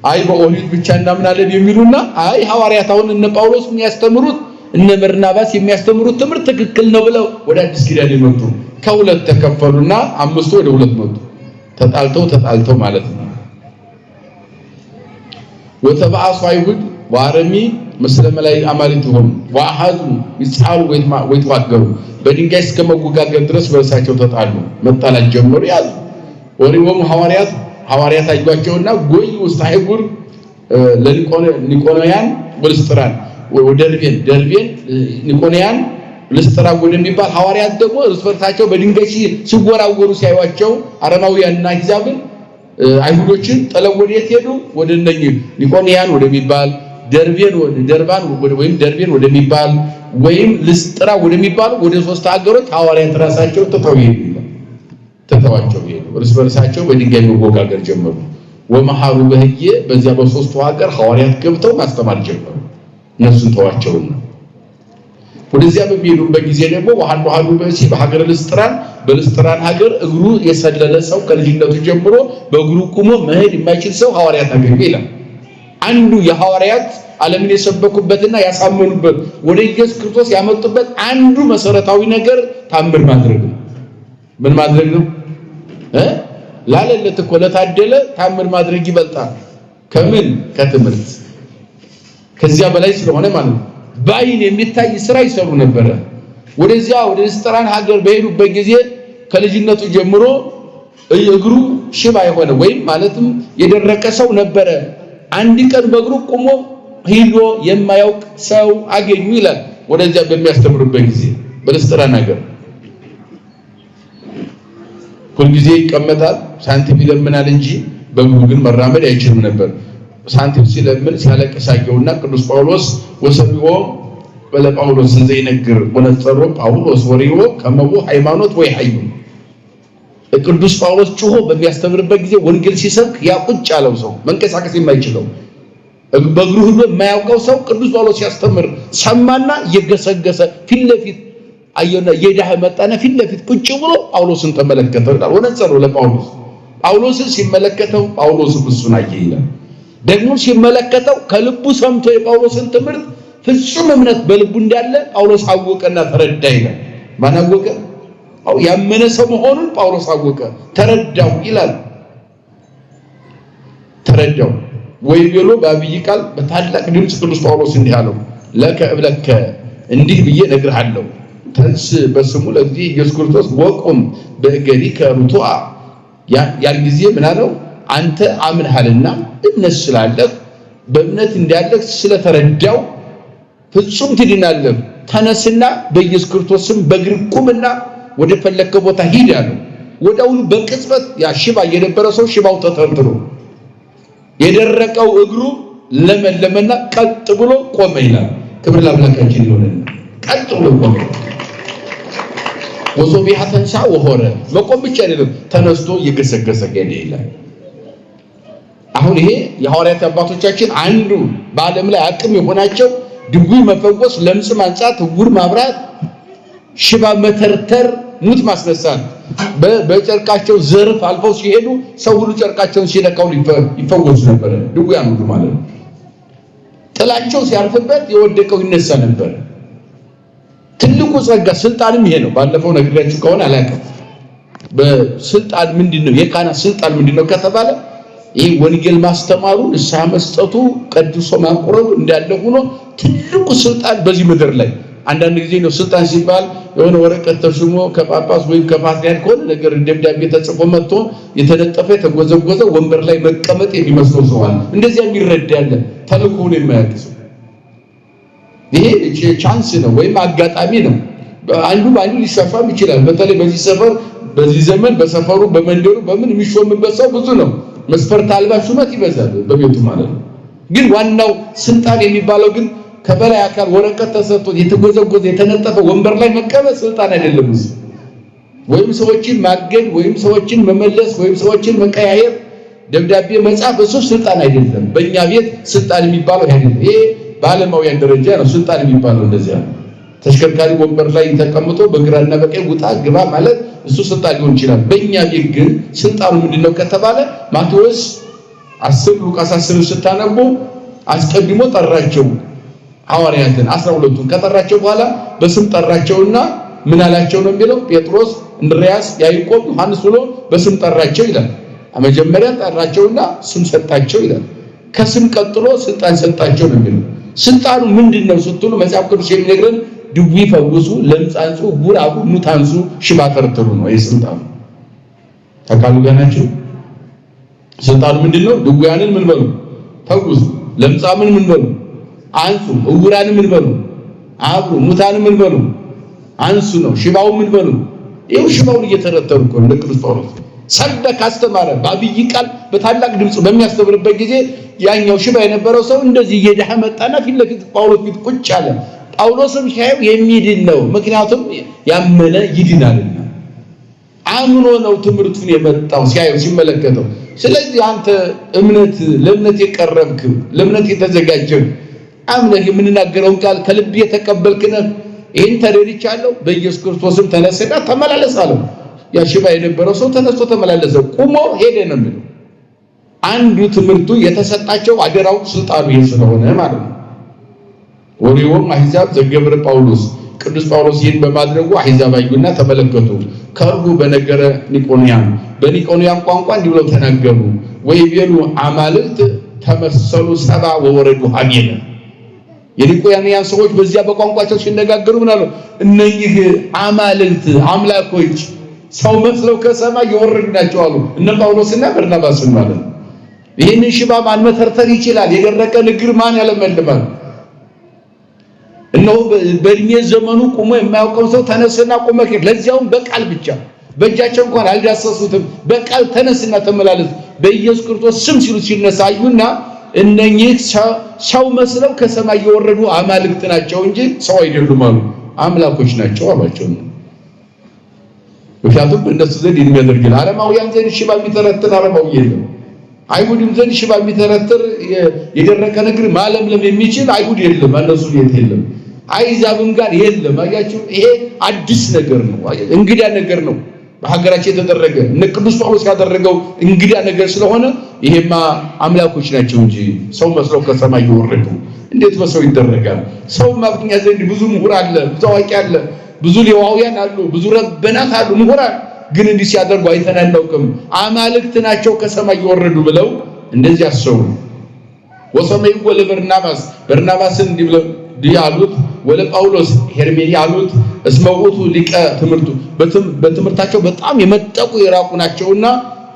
አይ በኦሪት ብቻ እናምናለን የሚሉና አይ ሐዋርያት አሁን እነ ጳውሎስ የሚያስተምሩት እነ በርናባስ የሚያስተምሩት ትምህርት ትክክል ነው ብለው ወደ አዲስ ኪዳን የመጡ ከሁለት ተከፈሉና 5 ወደ ሁለት መጡ። ተጣልተው ማለት ነው። ወተባአሱ አይሁድ ወአረሚ መስለ መላይ አማሊትሁም ወአሐዙ ይጻሉ ወይተዋገሩ በድንጋይ እስከ መወጋገር ድረስ በርሳቸው ተጣሉ፣ መጣላት ጀመሩ። ያዙ ወሪወሙ ሐዋርያት አዩአቸውና ጎይ ውስጥ አይጉር ለኒቆናውያን ወልስጥራን ደርቤን ኒቆናውያን ልስጥራ ወደሚባል ሐዋርያት ደግሞ እርስ በርሳቸው በድንጋይ ሲወራወሩ ሲያዩአቸው አረማውያንና አሕዛብን አይሁዶችን ጥለው ወዴት ሄዱ? ወደ እነኚህ ኒቆናውያን ወደሚባል ደርቤን ወደሚባል ወይም ልስጥራ ወደሚባል ወደ 3 ሀገሮች ሐዋርያት ራሳቸው ተተዋቸው ሄዱ። እርስ በርሳቸው በድንጋይ መወጋገር ጀመሩ። ወመሐሩ በህየ በዚያ በሶስቱ ሀገር ሐዋርያት ገብተው ማስተማር ጀመሩ። እነሱን ተዋቸውና ወደዚያ በሚሄዱበት ጊዜ ደግሞ ወሐዱ በሀገረ በልስጥራን ሀገር እግሩ የሰለለ ሰው ከልጅነቱ ጀምሮ በእግሩ ቆሞ መሄድ የማይችል ሰው ሐዋርያት አገኘ ይላል። አንዱ የሐዋርያት ዓለምን የሰበኩበትና ያሳመኑበት ወደ ኢየሱስ ክርስቶስ ያመጡበት አንዱ መሰረታዊ ነገር ታምር ማድረግ ነው። ምን ማድረግ ነው? ላለለት እኮ ለታደለ ታምር ማድረግ ይበልጣል። ከምን? ከትምህርት ከዚያ በላይ ስለሆነ ማለት ነው። በአይን የሚታይ ስራ ይሰሩ ነበረ። ወደዚያ ወደ ልስጥራን ሀገር በሄዱበት ጊዜ ከልጅነቱ ጀምሮ እግሩ ሽባ የሆነ ወይም ማለትም የደረቀ ሰው ነበረ። አንድ ቀን በእግሩ ቆሞ ሄዶ የማያውቅ ሰው አገኙ ይላል። ወደዚያ በሚያስተምሩበት ጊዜ በልስጥራን ሀገር ሁልጊዜ ይቀመጣል፣ ሳንቲም ይለምናል እንጂ በእግሩ ግን መራመድ አይችልም ነበር። ሳንቲም ሲለምን ሲያለቅስ አየውና ቅዱስ ጳውሎስ ወሰብኦ በለጳውሎስ ዘይነግር ወነጸሮ ጳውሎስ ወሪዮ ከመው ሃይማኖት ወይ ሐዩ ቅዱስ ጳውሎስ ጮሆ በሚያስተምርበት ጊዜ ወንጌል ሲሰብክ ያ ቁጭ ያለው ሰው መንቀሳቀስ የማይችለው በእግሩ ሁሉ የማያውቀው ሰው ቅዱስ ጳውሎስ ሲያስተምር ሰማና እየገሰገሰ ፊት ለፊት አየና የዳህ መጣና ፊት ለፊት ቁጭ ብሎ ጳውሎስን ተመለከተው። ወነጸሮ ጳውሎስን ሲመለከተው ጳውሎስ እሱን አየ ይላል። ደግሞ ሲመለከተው ከልቡ ሰምቶ የጳውሎስን ትምህርት ፍጹም እምነት በልቡ እንዳለ ጳውሎስ አወቀና ተረዳ ይላል። ማን አወቀ? ያመነ ሰው መሆኑን ጳውሎስ አወቀ፣ ተረዳው ይላል። ተረዳው ወይ ብሎ በአብይ ቃል በታላቅ ድምጽ ቅዱስ ጳውሎስ እንዲህ አለው፣ ለከ እብለከ እንዲህ ብዬ እነግርሃለሁ፣ ተንስ በስሙ ለዚህ ኢየሱስ ክርስቶስ ወቁም በእገሪከ ሩቱአ። ያን ጊዜ ምን አለው? አንተ አምነሃልና እምነት ስላለህ በእምነት እንዳለህ ስለተረዳው ፍጹም ትድናለህ። ተነስና በኢየሱስ ክርስቶስ ስም በእግር ቁምና ወደ ፈለከው ቦታ ሂድ አለው። ወዲያውኑ በቅጽበት ያ ሽባ የነበረ ሰው ሽባው ተተርትሮ የደረቀው እግሩ ለመለመና ቀጥ ብሎ ቆመ ይላል። ክብር ለአምላካችን ይሁንና ቀጥ ብሎ ቆመ። ወሶቢያ ተንሳ ወሆረ መቆም ብቻ አይደለም፣ ተነስቶ እየገሰገሰ ሄደ ይላል። አሁን ይሄ የሐዋርያት አባቶቻችን አንዱ በዓለም ላይ አቅም የሆናቸው ድውይ መፈወስ፣ ለምጽ ማንጻት፣ ዕውር ማብራት፣ ሽባ መተርተር፣ ሙት ማስነሳት። በጨርቃቸው ዘርፍ አልፈው ሲሄዱ ሰው ሁሉ ጨርቃቸውን ሲነካው ይፈወሱ ነበር። ድውያን ሁሉ ማለት ነው። ጥላቸው ሲያርፍበት የወደቀው ይነሳ ነበር። ትልቁ ጸጋ ስልጣንም ይሄ ነው። ባለፈው ነግሬያችሁ ከሆነ አላውቅም። በስልጣን ምንድነው የካህናት ስልጣን ምንድነው ከተባለ ይህ ወንጌል ማስተማሩ ንስሐ መስጠቱ ቀድሶ ማቁረቡ እንዳለ ሆኖ ትልቁ ስልጣን በዚህ ምድር ላይ አንዳንድ ጊዜ ነው ስልጣን ሲባል የሆነ ወረቀት ተሽሞ ከጳጳስ ወይም ከፓትርያርክ ሆነ ነገር ደብዳቤ ተጽፎ መጥቶ የተነጠፈ የተጎዘጎዘ ወንበር ላይ መቀመጥ የሚመስለው ሰው አለ። እንደዚያ የሚረዳ ያለ ተልእኮውን የማያውቅ ሰው ይሄ ቻንስ ነው ወይም አጋጣሚ ነው። አንዱ ባንዱ ሊሻሻም ይችላል። በተለይ በዚህ ሰፈር በዚህ ዘመን በሰፈሩ በመንደሩ በምን የሚሾምበት ሰው ብዙ ነው። መስፈርት አልባ ሹመት ይበዛል በቤቱ ማለት ነው። ግን ዋናው ስልጣን የሚባለው ግን ከበላይ አካል ወረቀት ተሰጥቶ የተጎዘጎዘ የተነጠፈ ወንበር ላይ መቀመጥ ስልጣን አይደለም። ወይም ሰዎችን ማገድ ወይም ሰዎችን መመለስ ወይም ሰዎችን መቀያየር ደብዳቤ መጻፍ እሱ ስልጣን አይደለም። በእኛ ቤት ስልጣን የሚባለው አይደለም። ይሄ በዓለማውያን ደረጃ ነው ስልጣን የሚባለው እንደዚያ ነው። ተሽከርካሪ ወንበር ላይ ተቀምጦ በግራና በቀኝ ውጣ ግባ ማለት እሱ ስልጣን ሊሆን ይችላል። በእኛ ቤት ግን ስልጣኑ ምንድነው ከተባለ ማቴዎስ 10 ሉቃስ 10 ስታነቡ አስቀድሞ ጠራቸው ሐዋርያትን 12ቱን ከጠራቸው በኋላ በስም ጠራቸውና ምን አላቸው ነው የሚለው ጴጥሮስ፣ እንድርያስ፣ ያዕቆብ፣ ዮሐንስ ብሎ በስም ጠራቸው ይላል። መጀመሪያ ጠራቸውና ስም ሰጣቸው ይላል። ከስም ቀጥሎ ስልጣን ሰጣቸው ነው የሚለው። ስልጣኑ ምንድነው ስትሉ መጽሐፍ ቅዱስ የሚነግረን ድዊ ፈውሱ፣ ለምጽ አንጹ፣ ዕውር አብሩ፣ ሙት አንሱ፣ ሽባ ተርትሩ ነው የስልጣኑ ተካሉ ገናችሁ። ስልጣኑ ምንድነው? ድውያንን ምን በሉ ፈውሱ፣ ለምጻምን ምን በሉ አንሱ፣ ዕውራንን ምን በሉ አብሩ፣ ሙታንን ምን በሉ አንሱ ነው። ሽባው ምን በሉ ይሄው ሽባውን እየተረተሩ እኮ ነው ቅዱስ ጳውሎስ ሰበከ አስተማረ። በአብይ ቃል በታላቅ ድምጽ በሚያስተምርበት ጊዜ ያኛው ሽባ የነበረው ሰው እንደዚህ እየዳህ መጣና ፊት ለፊት ጳውሎስ ፊት ቁጭ አለ። ጳውሎስም ሲያየው የሚድን ነው፣ ምክንያቱም ያመነ ይድናልና አምኖ ነው ትምህርቱን የመጣው ሲያየው ሲመለከተው። ስለዚህ አንተ እምነት ለእምነት የቀረብክ ለእምነት የተዘጋጀህ አምነህ የምንናገረውን ቃል ከልብ የተቀበልክነ ይሄን ተረድቻለሁ በኢየሱስ ክርስቶስም ተነስና ተመላለስ አለው። ያ ሽባ የነበረው ሰው ተነስቶ ተመላለሰ፣ ቁሞ ሄደ ነው የሚለው። አንዱ ትምህርቱ የተሰጣቸው አደራው ስልጣኑ ይሄ ስለሆነ ማለት ነው። ወሪውም አሕዛብ ዘገብረ ጳውሎስ ቅዱስ ጳውሎስ ይህን በማድረጉ አሕዛብ አዩና ተመለከቱ። ከርቡ በነገረ ኒቆንያን በኒቆንያን ቋንቋ እንዲህ ብለው ተናገሩ። ወይቤሉ አማልክት ተመሰሉ ሰባ ወወረዱ ሀጌነ። የኒቆንያን ሰዎች በዚያ በቋንቋቸው ሲነጋገሩ ምን አሉ? እነኚህ አማልክት አምላኮች ሰው መስለው ከሰማይ የወረዱ ናቸው አሉ እነ ጳውሎስና በርናባስ ማለት ነው። ይህንን ሽባ ማን መተርተር ይችላል? የደረቀ እግር ማን ያለመልማል? እነሆ በእድሜ ዘመኑ ቁሞ የማያውቀው ሰው ተነስና ቁመ ሄድ፣ ለዚያውም በቃል ብቻ በእጃቸው እንኳን አልዳሰሱትም። በቃል ተነስና ተመላለስ በኢየሱስ ክርስቶስ ስም ሲሉ ሲነሳ አዩና እነኚህ ሰው መስለው ከሰማይ የወረዱ አማልክት ናቸው እንጂ ሰው አይደሉም አሉ። አምላኮች ናቸው አሏቸው። ምክንያቱም በእነሱ ዘንድ የሚያደርግ ዓለማውያን ዘንድ ሽባ የሚተረትር ዓለማዊ የለም። አይሁድም ዘንድ ሽባ የሚተረትር የደረቀ እግር ማለምለም የሚችል አይሁድ የለም። እነሱ የለም። አሕዛብም ጋር የለም። አያችሁ፣ ይሄ አዲስ ነገር ነው፣ እንግዳ ነገር ነው በሀገራችን የተደረገ እነ ቅዱስ ጳውሎስ ያደረገው እንግዳ ነገር ስለሆነ ይሄማ አምላኮች ናቸው እንጂ ሰው መስለው ከሰማይ የወረዱ እንዴት በሰው ይደረጋል? ሰው ማግኘት ዘንድ ብዙ ምሁር አለ፣ ብዙ አዋቂ አለ፣ ብዙ ሌዋውያን አሉ፣ ብዙ ረበናት አሉ፣ ምሁራን ግን እንዲህ ሲያደርጉ አይተን አናውቅም። አማልክት ናቸው ከሰማይ የወረዱ ብለው እንደዚህ አሰቡ። ወሰማይ ወለ በርናባስን እንዲህ ብለው ዲያሉት ወለ ጳውሎስ ሄርሜኒ አሉት እስመ ውእቱ ሊቀ ትምህርቱ በትምህርታቸው በጣም የመጠቁ የራቁ ናቸውና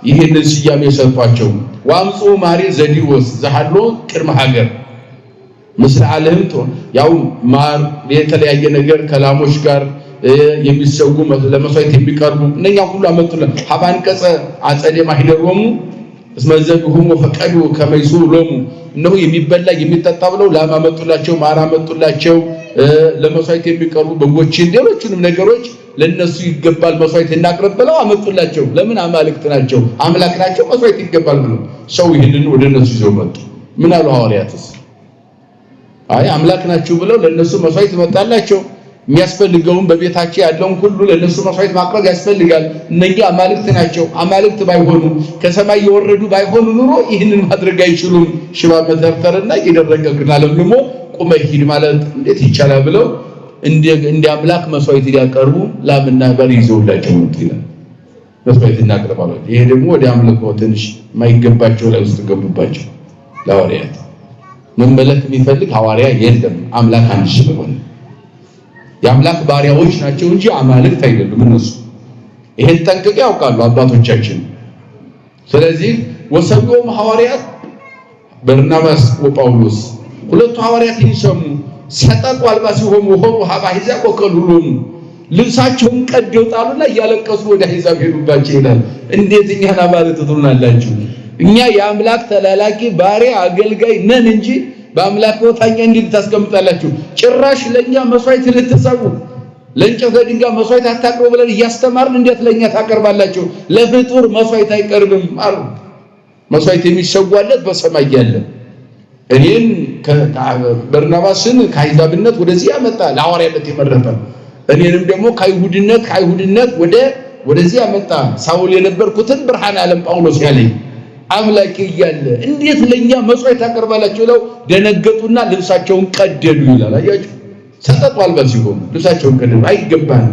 ይህንን ስያሜ ሰጥቷቸው። ዋምፁ ማሪ ዘዲዎስ ዘሃሎ ቅድመ ሀገር ምስለ ዓለምቶ ያው ማር የተለያየ ነገር ከላሞች ጋር የሚሰጉ ለመስዋዕት የሚቀርቡ እነኛ ሁሉ አመጡለት። ሀባንቀጸ አጸደ ማህደሮሙ እስመ ዘብሁሙ ፈቀዱ ከመይሱ ሎሙ እነሆ የሚበላ የሚጠጣ ብለው ላም አመጡላቸው፣ ማር አመጡላቸው፣ ለመስዋዕት የሚቀርቡ በጎችን ሌሎችንም ነገሮች ለነሱ ይገባል መስዋዕት እናቅርብ ብለው አመጡላቸው። ለምን? አማልክት ናቸው፣ አምላክ ናቸው፣ መስዋዕት ይገባል ብለው ሰው ይሄንን ወደ እነሱ ይዘው መጡ። ምን አሉ ሐዋርያትስ? አይ አምላክ ናቸው ብለው ለነሱ መስዋዕት መጣላቸው። የሚያስፈልገውን በቤታቸው ያለውን ሁሉ ለነሱ መስዋዕት ማቅረብ ያስፈልጋል። እነኚህ አማልክት ናቸው። አማልክት ባይሆኑ ከሰማይ የወረዱ ባይሆኑ ኑሮ ይህንን ማድረግ አይችሉም። ሽባ መተርተርና የደረቀ እግር ለምልሞ ቁመህ ሂድ ማለት እንዴት ይቻላል ብለው እንደ አምላክ መስዋዕት ሊያቀርቡ ላምና በሬ ይዘውላቸው መጡ ይላል። መስዋዕት እናቀርባሉ። ይሄ ደግሞ ወደ አምልኮ ትንሽ የማይገባቸው ላይ ውስጥ ገቡባቸው። ለሐዋርያት መመለክ የሚፈልግ ሐዋርያ የለም። አምላክ አንድ ስለሆነ የአምላክ ባሪያዎች ናቸው እንጂ አማልክት አይደሉም እነሱ። ይሄን ጠንቅቀው ያውቃሉ አባቶቻችን። ስለዚህ ወሰብዮም ሐዋርያት በርናባስ ወጳውሎስ ሁለቱ ሐዋርያት ይሰሙ ሰጠቁ አልባሲሆሙ ወሆሩ ሀበ አሕዛብ ወከሉሎሙ ልብሳቸውን ቀደው ጣሉና እያለቀሱ ወደ አሕዛብ ሄዱባቸው ይላል። እንዴት እኛን አማልክት ትሉናላችሁ? እኛ የአምላክ ተላላኪ ባሪያ አገልጋይ ነን እንጂ በአምላክ ቦታኛ እንዴት ታስቀምጣላችሁ? ጭራሽ ለኛ መስዋዕት ልትሰዉ ለእንጨት ለድንጋይ መስዋዕት አታቅርቡ ብለን እያስተማርን እንዴት ለኛ ታቀርባላችሁ? ለፍጡር መስዋዕት አይቀርብም አሉ። መስዋዕት የሚሰዋለት በሰማይ ያለ እኔን በርናባስን ከአሕዛብነት ወደዚህ ያመጣ ለሐዋርያነት የመረጠ እኔንም ደግሞ ከአይሁድነት ወደዚህ ያመጣ ሳውል የነበርኩትን ብርሃን ዓለም ጳውሎስ ያለኝ አምላክ እያለ እንዴት ለኛ መስዋዕት ታቀርባላችሁ ብለው ደነገጡና ልብሳቸውን ቀደዱ ይላል። አያችሁ ሰጠጡ አልባሲሆሙ ልብሳቸውን ቀደዱ። አይገባም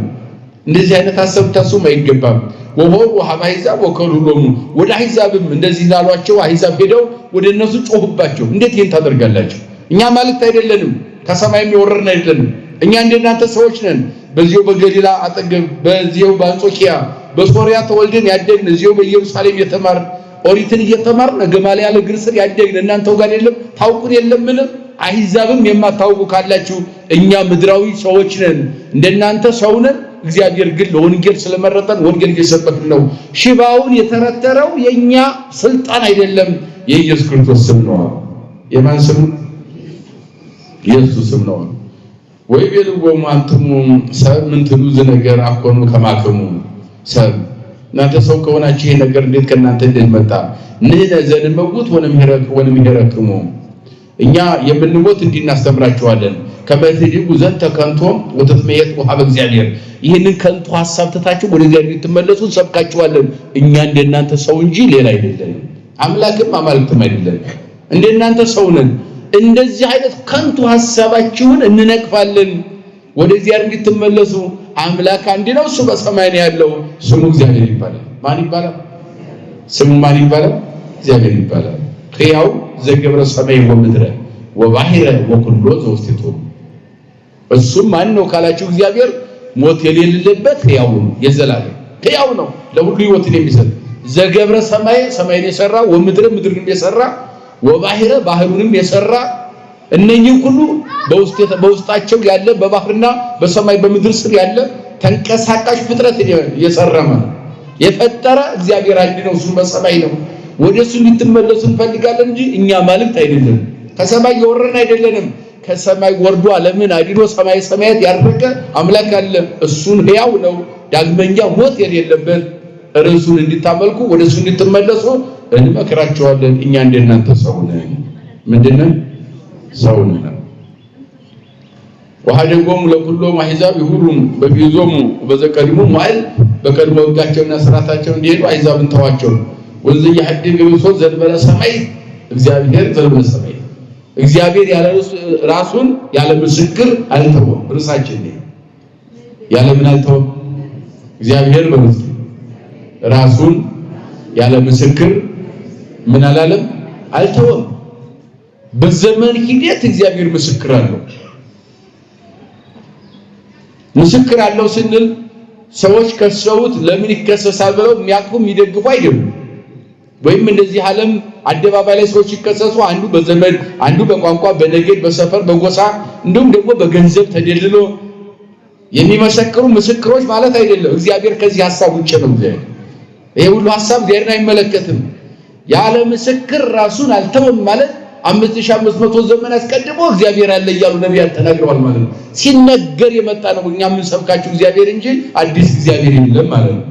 እንደዚህ አይነት ሐሳብ ታሱም አይገባም። ወሆሩ ሀበ አሕዛብ ወከሉሎሙ ወደ አሕዛብም እንደዚህ ላሏቸው አሕዛብ ሄደው ወደ እነሱ ጮሁባቸው። እንዴት ይሄን ታደርጋላችሁ? እኛ ማልክት አይደለንም፣ ከሰማይም የወረድን አይደለንም። እኛ እንደናንተ ሰዎች ነን። በዚያው በገሊላ አጠገብ በዚያው በአንጾኪያ በሶሪያ ተወልደን ያደግን እዚያው በኢየሩሳሌም የተማርን ኦሪትን እየተማርን ገማልያል እግር ስር ያደግን እናንተው ጋር የለም ታውቁን የለምን? አሕዛብም የማታውቁ ካላችሁ እኛ ምድራዊ ሰዎች ነን፣ እንደናንተ ሰው ነን። እግዚአብሔር ግን ለወንጌል ስለመረጠን ወንጌል እየሰበክን ነው። ሽባውን የተረተረው የኛ ስልጣን አይደለም፣ የኢየሱስ ክርስቶስ ስም ነው። የማን ስም? ኢየሱስ ስም ነው። ወይ ቤልጎሙ አንትሙ ሰብ ምን ትሉዝ ነገር አኮኑ ከማከሙ ሰብ እናንተ ሰው ከሆናችሁ ይሄ ነገር እንዴት ከእናንተ እንደመጣ ንሕነ ዘንመውት ወንምሄረክሙ እኛ የምንሞት እንዲናስተምራችኋለን። ከመትዲጉ ዘንተ ከንቶ ወተትመየጡ ሀበ እግዚአብሔር ይህንን ከንቱ ሐሳብ ትታችሁ ወደ እግዚአብሔር እንድትመለሱ ሰብካችኋለን። እኛ እንደናንተ ሰው እንጂ ሌላ አይደለንም፣ አምላክም አማልክትም አይደለም። እንደናንተ ሰው ነን። እንደዚህ አይነት ከንቱ ሐሳባችሁን እንነቅፋለን። ወደ እግዚአብሔር እንድትመለሱ አምላክ አንድ ነው፣ እሱ በሰማይ ነው ያለው። ስሙ እግዚአብሔር ይባላል። ማን ይባላል? ስሙ ማን ይባላል? እግዚአብሔር ይባላል። ሕያው ዘገብረ ሰማይ ወምድረ ወባሕረ ወኩሎ ዘውስቴቶሙ እሱ ማን ነው ካላችሁ እግዚአብሔር ሞት የሌለበት ሕያው ነው፣ የዘላለም ሕያው ነው፣ ለሁሉ ሕይወትን የሚሰጥ ዘገብረ ሰማይ ሰማይን የሰራ ወምድረ ምድርን የሰራ ወባሕረ ባህሩንም የሰራ እነኚህ ሁሉ በውስጣቸው ያለ በባህርና በሰማይ በምድር ስር ያለ ተንቀሳቃሽ ፍጥረት የሰራ ማለት የፈጠረ እግዚአብሔር አንድ ነው፣ እሱ በሰማይ ነው። ወደሱ እንድትመለሱ እንፈልጋለን እንጂ እኛ ማልክት አይደለም፣ ከሰማይ የወረድን አይደለንም። ከሰማይ ወርዶ ዓለምን አድኖ ሰማይ ሰማያት ያደረገ አምላክ አለ። እሱን ሕያው ነው፣ ዳግመኛ ሞት የሌለበት እርሱን እንድታመልኩ ወደሱ እንድትመለሱ እንመክራችኋለን። እኛ እንደናንተ ሰው ነን። ምንድነው? ሰው ነን። ወሀደጎሙ ለኩሎሙ አሕዛብ ይሁሩም በፊዞሙ በዘቀዲሙ ማይል በቀድሞ ሕጋቸውና ሥርዓታቸው እንዲሄዱ አሕዛብን ተዋቸው። ወንዝ ይሐድግ ብሶት ዘንበለ ሰማይ እግዚአብሔር ዘንበለ ሰማይ እግዚአብሔር ያለ ራሱን ያለ ምስክር አልተወም። ርሳችን ነው ያለ ምን አልተወም? እግዚአብሔር በመስ ራሱን ያለ ምስክር ምን አላለም? አልተወም። በዘመን ሂደት እግዚአብሔር ምስክር አለው። ምስክር አለው ስንል ሰዎች ከሰውት ለምን ይከሰሳል ብለው የሚያቅፉ የሚደግፉ አይደሉም። ወይም እንደዚህ ዓለም አደባባይ ላይ ሰዎች ይከሰሱ አንዱ በዘመድ አንዱ በቋንቋ በነገድ በሰፈር በጎሳ እንዲሁም ደግሞ በገንዘብ ተደልሎ የሚመሰክሩ ምስክሮች ማለት አይደለም። እግዚአብሔር ከዚህ ሐሳብ ውጭ ነው። ይሄ ሁሉ ሐሳብ እግዚአብሔርን አይመለከትም። ያለ ምስክር ራሱን አልተወም ማለት 5500 ዘመን አስቀድሞ እግዚአብሔር አለ እያሉ ነቢያት ተናግረዋል ማለት ነው። ሲነገር የመጣ ነው። እኛ የምንሰብካችሁ እግዚአብሔር እንጂ አዲስ እግዚአብሔር የለም ማለት ነው።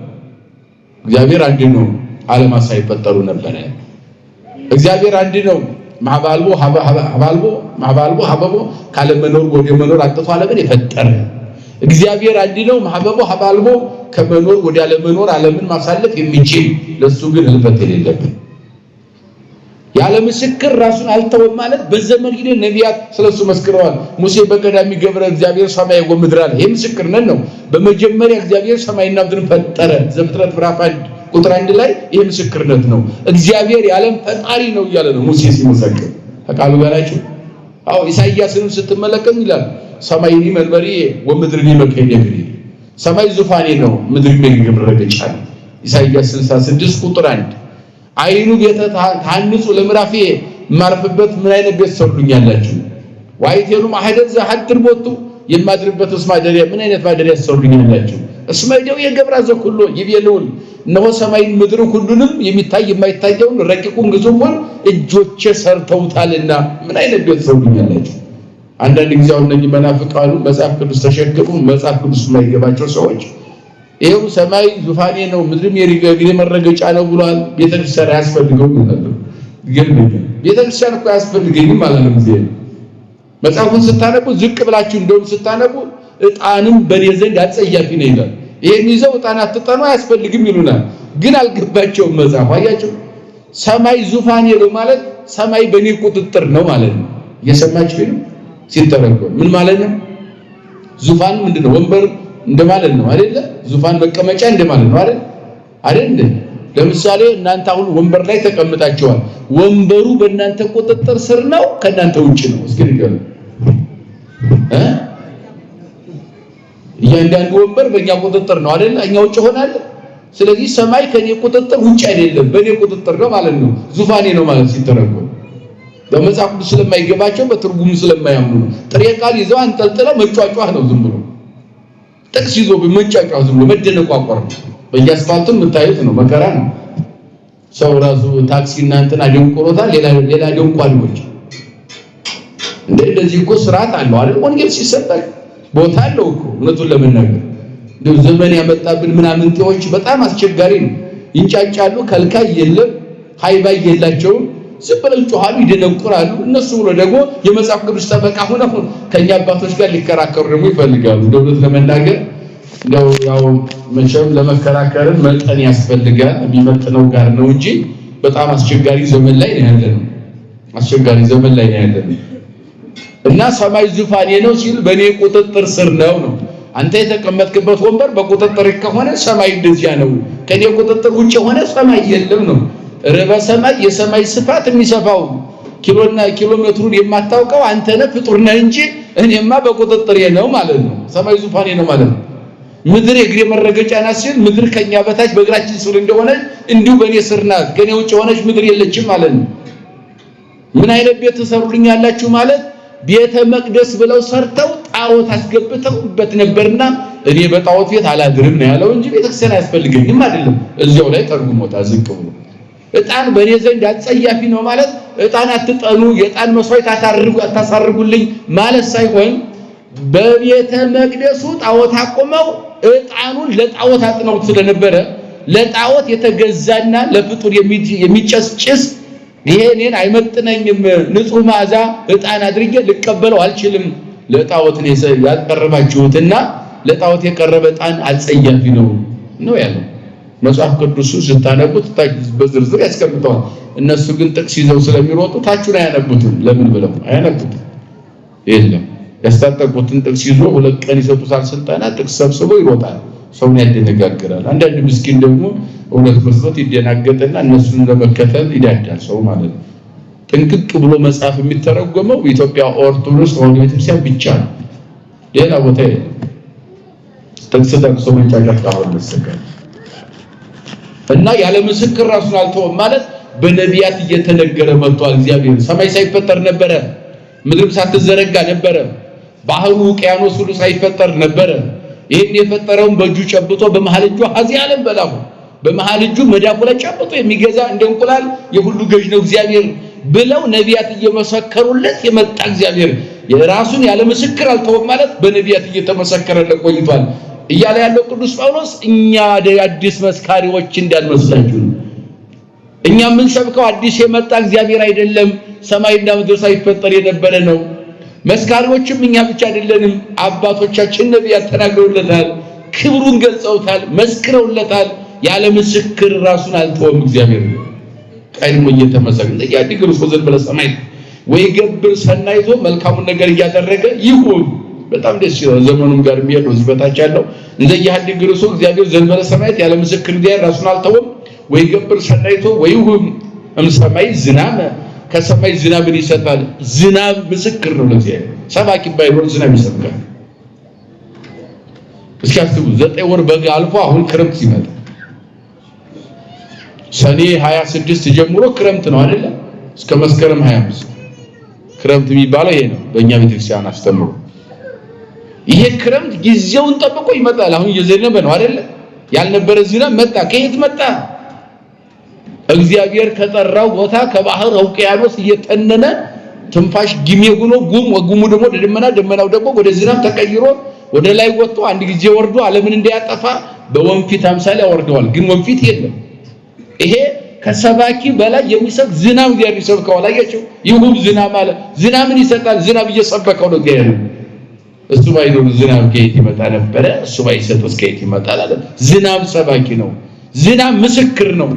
እግዚአብሔር አንድ ነው። ዓለማት ሳይፈጠሩ ነበር። እግዚአብሔር አንድ ነው። ማህባልቦ ሀበቦ ካለ መኖር ወደ መኖር አጥቶ ዓለምን የፈጠረ እግዚአብሔር አንድ ነው። ሀባልቦ ከመኖር ወደ ዓለመኖር ዓለምን ማሳለፍ የሚችል ለሱ ግን ህልፈት የሌለበት ያለ ምስክር ራሱን አልተወም ማለት በዘመን ጊዜ ነቢያት ስለሱ መስክረዋል። ሙሴ በቀዳሚ ገብረ እግዚአብሔር ሰማይ ወምድር አለ። ይሄ ምስክርነት ነው። በመጀመሪያ እግዚአብሔር ሰማይና ምድርን ፈጠረ። ዘፍጥረት ምዕራፍ 1 ቁጥር 1 ላይ ይሄ ምስክርነት ነው እግዚአብሔር የዓለም ፈጣሪ ነው እያለ ነው ሙሴ ሲመሰክር ተቃሉ ጋራችሁ አው ኢሳይያስን ስትመለከቱ ይላል ሰማይኒ መንበሪ ወምድርኒ መከየግሪ ሰማይ ዙፋኔ ነው ምድር መገረገጫ ነው ኢሳይያስ 66 ቁጥር 1 አይኑ ቤተ ታንጹ ለምራፊ ማርፍበት ምን አይነት ቤት ሰሩልኛላችሁ ዋይቴሉ ማህደዝ ሐድር ቦቱ የማድርበት እስማደሪያ ምን አይነት ማደሪያ ሰሩልኛላችሁ እስማይደው የገብራ ዘኩሎ ይቤሉን ነው ሰማይን ምድር ሁሉንም የሚታይ የማይታየውን ረቂቁን ግዙፉን እጆቼ ሰርተውታልና ምን አይነት ቤት ሰሩልኛላችሁ አንዳንድ ጊዜ አሁን መናፍቃኑ መጽሐፍ ቅዱስ ተሸክሙ መጽሐፍ ቅዱስ የማይገባቸው ሰዎች ይሄው ሰማይ ዙፋኔ ነው ምድርም የሪገግሪ መረገጫ ነው ብሏል ቤተክርስቲያን ያስፈልገው ይላሉ ግን ቤተክርስቲያን እኮ ያስፈልገኝም ማለት ነው ጊዜ መጽሐፉን ስታነቡ ዝቅ ብላችሁ እንደውም ስታነቡ እጣንም በኔ ዘንድ አጸያፊ ነው ይላል ይሄን ይዘው እጣን አትጠኑ አያስፈልግም ይሉናል ግን አልገባቸውም መጽሐፍ አያችሁ ሰማይ ዙፋኔ ነው ማለት ሰማይ በኔ ቁጥጥር ነው ማለት ነው እየሰማችሁ ነው ሲተረጎም ምን ማለት ነው ዙፋን ምንድነው ወንበር እንደማለት ነው አይደለ ዙፋን መቀመጫ እንደማለት ነው አይደል ለምሳሌ እናንተ አሁን ወንበር ላይ ተቀምጣችኋል ወንበሩ በእናንተ ቁጥጥር ስር ነው ከእናንተ ውጪ ነው እስኪ ንገሩ እያንዳንዱ ወንበር በእኛ ቁጥጥር ነው አይደል እኛ ውጪ ሆናል ስለዚህ ሰማይ ከኔ ቁጥጥር ውጪ አይደለም በኔ ቁጥጥር ነው ማለት ነው ዙፋኔ ነው ማለት ሲተረጎም በመጽሐፍ ቅዱስ ስለማይገባቸው በትርጉሙ ስለማያምኑ ጥሬ ቃል ይዘው አንጠልጥለው መጫጫህ ነው ዝም ብሎ ጥቅስ ይዞ በመጫጫህ ዝም ብሎ መደነቋቋር በየአስፋልቱ የምታዩት ነው መከራ ነው ሰው ራሱ ታክሲ እናንተና ደንቆሮታል ሌላ ደንቋልዎች እንደዚህ እኮ ስርዓት አለው አይደል ወንጌል ሲሰበክ ቦታ አለው እኮ እውነቱን ለመናገር እንደው ዘመን ያመጣብን ምናምን ጤዎች በጣም አስቸጋሪ ነው ይንጫጫሉ ከልካይ የለም ሃይባይ የላቸው ዝም ብለው ጮሃሉ ይደነቁራሉ እነሱ ብሎ ደግሞ የመጽሐፍ ቅዱስ ተበቃ ሆነው ከኛ አባቶች ጋር ሊከራከሩ ደግሞ ይፈልጋሉ እንደውነት ለመናገር እንደው ያው መቼም ለመከራከር መጠን ያስፈልጋል የሚመጥነው ጋር ነው እንጂ በጣም አስቸጋሪ ዘመን ላይ ነው ያለነው አስቸጋሪ ዘመን ላይ ነው ያለነው እና ሰማይ ዙፋኔ ነው ሲል በኔ ቁጥጥር ስር ነው አንተ የተቀመጥክበት ወንበር በቁጥጥር ከሆነ ሰማይ እንደዚያ ነው ከኔ ቁጥጥር ውጪ ሆነ ሰማይ የለም ነው ረባ ሰማይ የሰማይ ስፋት የሚሰፋው ኪሎሜትሩን የማታውቀው አንተ ነህ ፍጡር ነህ እንጂ እኔማ በቁጥጥር ነው ማለት ነው ሰማይ ዙፋኔ ነው ማለት ነው ምድር የግሬ መረገጫ ናት ሲል ምድር ከኛ በታች በእግራችን ስር እንደሆነ እንዲሁ በኔ ስር ናት ከኔ ውጪ ሆነች ምድር የለችም ማለት ነው ምን አይነት ቤት ተሰሩልኛላችሁ ማለት ቤተ መቅደስ ብለው ሰርተው ጣዖት አስገብተውበት ነበርና እኔ በጣዖት ቤት አላድርም ነው ያለው እንጂ ቤተክርስቲያን አያስፈልገኝም አይደለም እዚያው ላይ ተርጉሞታ ዝቅ ብሎ እጣን በኔ ዘንድ አጸያፊ ነው ማለት እጣን አትጠኑ የጣን መስዋዕት አታሳርጉልኝ ማለት ሳይሆን በቤተ መቅደሱ ጣዖት አቆመው እጣኑን ለጣዖት አጥነውት ስለነበረ ለጣዖት የተገዛና ለፍጡር የሚጨስጭስ ይሄንን አይመጥነኝም ንጹህ ማዛ እጣን አድርጌ ልቀበለው አልችልም ለጣዖት ነው ያቀረባችሁትና ለጣዖት የቀረበ እጣን አጸያፊ ነው ያለው መጽሐፍ ቅዱስ ስታነቡት ታች በዝርዝር ያስቀምጠዋል እነሱ ግን ጥቅስ ይዘው ስለሚሮጡ ታቹን አያነቡትም ለምን ብለው አያነቡትም የለም ያስታጠቁትን ጥቅስ ይዞ ሁለት ቀን ይሰጡታል ስልጣና ጥቅስ ሰብስበው ይሮጣል ሰውን ያደነጋግራል አንዳንድ ምስኪን ደግሞ እውነት መስሎት ይደናገጥና እነሱን ለመከተል ይዳዳል ሰው ማለት ነው ጥንቅቅ ብሎ መጽሐፍ የሚተረጎመው ኢትዮጵያ ኦርቶዶክስ ተዋሕዶ ቤተክርስቲያን ብቻ ነው ሌላ ቦታ የለም ጥቅስ ጠቅሶ መንጫጫት አሁን መስከረ እና ያለ ምስክር ራሱን አልተወም ማለት በነቢያት እየተነገረ መጥቷል እግዚአብሔር ሰማይ ሳይፈጠር ነበረ ምድር ሳትዘረጋ ነበረ ባህሩ ውቅያኖስ ሁሉ ሳይፈጠር ነበረ ይሄን የፈጠረውን በእጁ ጨብጦ በመሃል እጁ ሀዚህ ዓለም በላሁ በመሃል እጁ መዳፉ ላይ ጨብጦ የሚገዛ እንደ እንቁላል የሁሉ ገዥ ነው እግዚአብሔር ብለው ነቢያት እየመሰከሩለት የመጣ እግዚአብሔር የራሱን ያለ ምስክር አልተወም ማለት በነቢያት እየተመሰከረለት ቆይቷል እያለ ያለው ቅዱስ ጳውሎስ እኛ አዲስ መስካሪዎች እንዳልመስላችሁ እኛ ምን ሰብከው አዲስ የመጣ እግዚአብሔር አይደለም ሰማይና ምድር ሳይፈጠር የነበረ ነው መስካሪዎችም እኛ ብቻ አይደለንም አባቶቻችን ነቢያት ተናግረውለታል ክብሩን ገልጸውታል መስክረውለታል ያለ ምስክር ራሱን አልተወም እግዚአብሔር ቀድሞ እየተመሰከረ ያድግሩ ሶዘን በለ ሰማይ ወይ ገብር ሰናይቶ መልካሙን ነገር እያደረገ ይሁን በጣም ደስ ይላል ዘመኑን ጋር የሚሄደው ዝበታች ያለው እንደየ ያድግሩ ሶ እግዚአብሔር ዘንበለ ሰማያት ያለ ምስክር እግዚአብሔር ራሱን አልተወም ወይገብር ሰናይቶ ወይሁም እምሰማይ ዝናብ ከሰማይ ዝናብን ይሰጣል ዝናብ ምስክር ነው ለዚህ ሰባኪ ባይኖር ዝናብ ይሰጣል እስኪ አስቡ 9 ወር በጋ አልፎ አሁን ክረምት ሲመጣ ሰኔ 26 ጀምሮ ክረምት ነው አይደል እስከ መስከረም 25 ክረምት የሚባለው ይሄ ነው በእኛ ቤተክርስቲያን አስተምሮ ይሄ ክረምት ጊዜውን ጠብቆ ይመጣል አሁን እየዘነበ ነው አይደል ያልነበረ ዝናብ መጣ ከየት መጣ እግዚአብሔር ከጠራው ቦታ ከባህር ውቅያኖስ እየተነነ ትንፋሽ ግሜ ሆኖ ጉሙ ደግሞ ደመና ደመናው ደግሞ ወደ ዝናብ ተቀይሮ ወደ ላይ ወጥቶ አንድ ጊዜ ወርዶ ዓለምን እንዲያጠፋ በወንፊት አምሳል ያወርደዋል ግን ወንፊት የለም ይሄ ከሰባኪ በላይ የሚሰጥ ዝናብ እግዚአብሔር ይሰብከው አላየችው ይሁን ዝናብ ማለት ዝናብን ይሰጣል ዝናብ እየሰበከው ነው እግዚአብሔር እሱ ባይኖር ዝናብ ከየት ይመጣ ነበር እሱ ባይሰጥስ ከየት ይመጣል አለ ዝናብ ሰባኪ ነው ዝናብ ምስክር ነው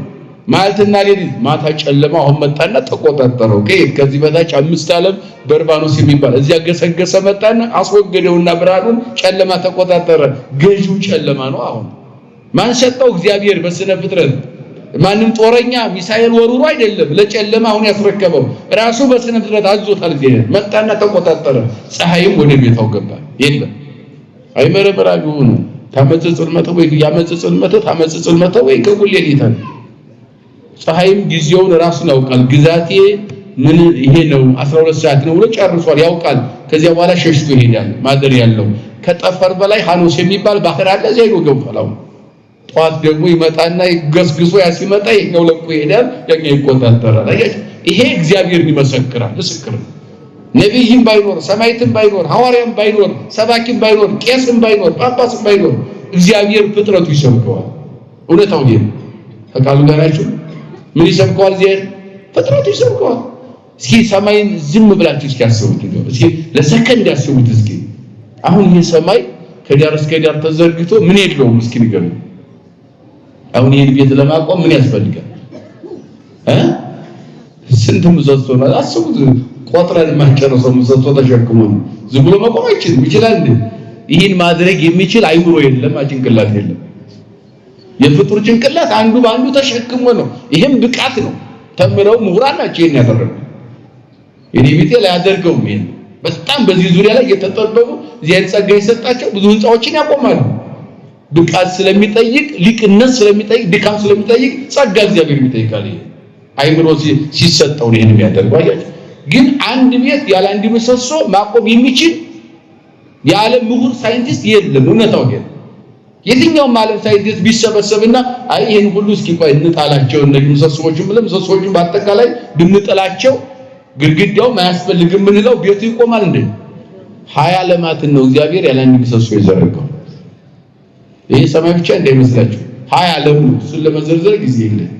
ማልትና ሌሊት ማታ ጨለማ አሁን መጣና ተቆጣጠረው ከዚህ በታች 5 ዓለም በርባኖስ የሚባል እዚያ ገሰገሰ መጣና አስወገደውና ብርሃኑን ጨለማ ተቆጣጠረ ገዢው ጨለማ ነው አሁን ማን ሰጠው እግዚአብሔር በስነ ፍጥረት ማንም ጦረኛ ሚሳኤል ወሩሩ አይደለም ለጨለማ አሁን ያስረከበው ራሱ በስነ ፍጥረት አዞታል እግዚአብሔር መጣና ተቆጣጠረ ፀሐይም ወደ ቤታው ገባ የለም አይመረመራሉ ነው ታመጽጽልመተ ወይ ያመጽጽልመተ ታመጽጽልመተ ወይ ከጉሌሊታ ፀሐይም ጊዜውን ራሱን ያውቃል ግዛቴ ምን ይሄ ነው 12 ሰዓት ነው ብሎ ጨርሷል ያውቃል ከዚያ በኋላ ሸሽቶ ይሄዳል ማደር ያለው ከጠፈር በላይ ሃኖስ የሚባል ባህር አለ ዘይሮ ገንፈላው ጧት ደግሞ ይመጣና ይገስግሶ ያሲመጣ ይሄው ለቆ ይሄዳል ያኛ ይቆጣጠራል ይሄ እግዚአብሔርን ይመሰክራል ምስክር ነብይም ባይኖር ሰማይትም ባይኖር ሐዋርያም ባይኖር ሰባኪም ባይኖር ቄስም ባይኖር ጳጳስም ባይኖር እግዚአብሔር ፍጥረቱ ይሰብከዋል እውነታው ይሄ ተቃሉ ጋራችሁ ምን ይሰብከዋል እግዚአብሔር ፍጥረቱ ይሰብከዋል እስኪ ሰማይን ዝም ብላችሁ እስኪ አስቡት እስኪ ለሰከንድ አስቡት እስኪ አሁን ይሄ ሰማይ ከዳር እስከ ዳር ተዘርግቶ ምን የለውም እስኪ ንገሩ አሁን ይሄን ቤት ለማቆም ምን ያስፈልጋል ስንት ምሰሶ ነው አስቡት ቆጥረን ማጨረሰው ምሰሶ ተሸክሞ ዝም ብሎ መቆም አይችልም ይችላል እንዴ ይሄን ማድረግ የሚችል አይምሮ የለም ጭንቅላት የለም የፍጡር ጭንቅላት አንዱ ባንዱ ተሸክሞ ነው ይሄም ብቃት ነው ተምረው ምሁራን ናቸው ይሄን ያደረጉ የኔ ቤቴ ላይ ያደርገው ምን በጣም በዚህ ዙሪያ ላይ የተጠበቡ ዚያን ጸጋ ይሰጣቸው ብዙ ህንጻዎችን ያቆማሉ ብቃት ስለሚጠይቅ ሊቅነት ስለሚጠይቅ ድካም ስለሚጠይቅ ጸጋ እግዚአብሔር ይጠይቃል አይምሮ ሲሰጠው ነው ይሄን ያደርገው አያችሁ ግን አንድ ቤት ያለ አንድ ምሰሶ ማቆም የሚችል የዓለም ምሁር ሳይንቲስት የለም እውነታው ግን የትኛው ዓለም ሳይንቲስት ቢሰበሰብና አይ ይሄን ሁሉ እስኪ ቆይ እንጣላቸው እነዚህ ምሰሶዎችን ምሰሶዎችን በአጠቃላይ ብንጥላቸው ግድግዳው ማያስፈልግም ምንለው ቤቱ ይቆማል እንዴ 20 ዓለማትን ነው እግዚአብሔር ያለ አንድ ምሰሶ የዘረጋው ይሄ ሰማይ ብቻ እንዳይመስላችሁ 20 ዓለም ነው እሱን ለመዘርዘር ጊዜ የለም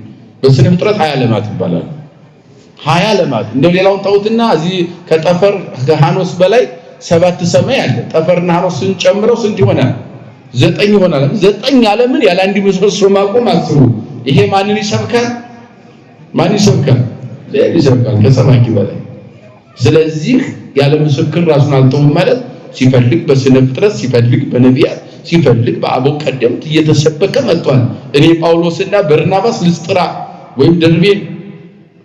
በስነ ፍጥረት 20 ዓለማት ይባላል 20 ዓለማት እንደው ሌላውን ታውትና እዚህ ከጠፈር ከሃኖስ በላይ 7 ሰማይ አለ ጠፈርና ሃኖስን ጨምረው ስንት ይሆናል 9 ይሆናል 9 ዓለምን ያለ አንድ ምሰሶ ማቆም አስቡ ይሄ ማንን ይሰብካል ማን ይሰብካል ይሰብካል ከሰማይ በላይ ስለዚህ ያለ ምስክር ራሱን አልተውም ማለት ሲፈልግ በስነ ፍጥረት ሲፈልግ በነቢያት ሲፈልግ በአበው ቀደምት እየተሰበከ መጥቷል እኔ ጳውሎስና በርናባስ ልስጥራ ወይም ደርቤን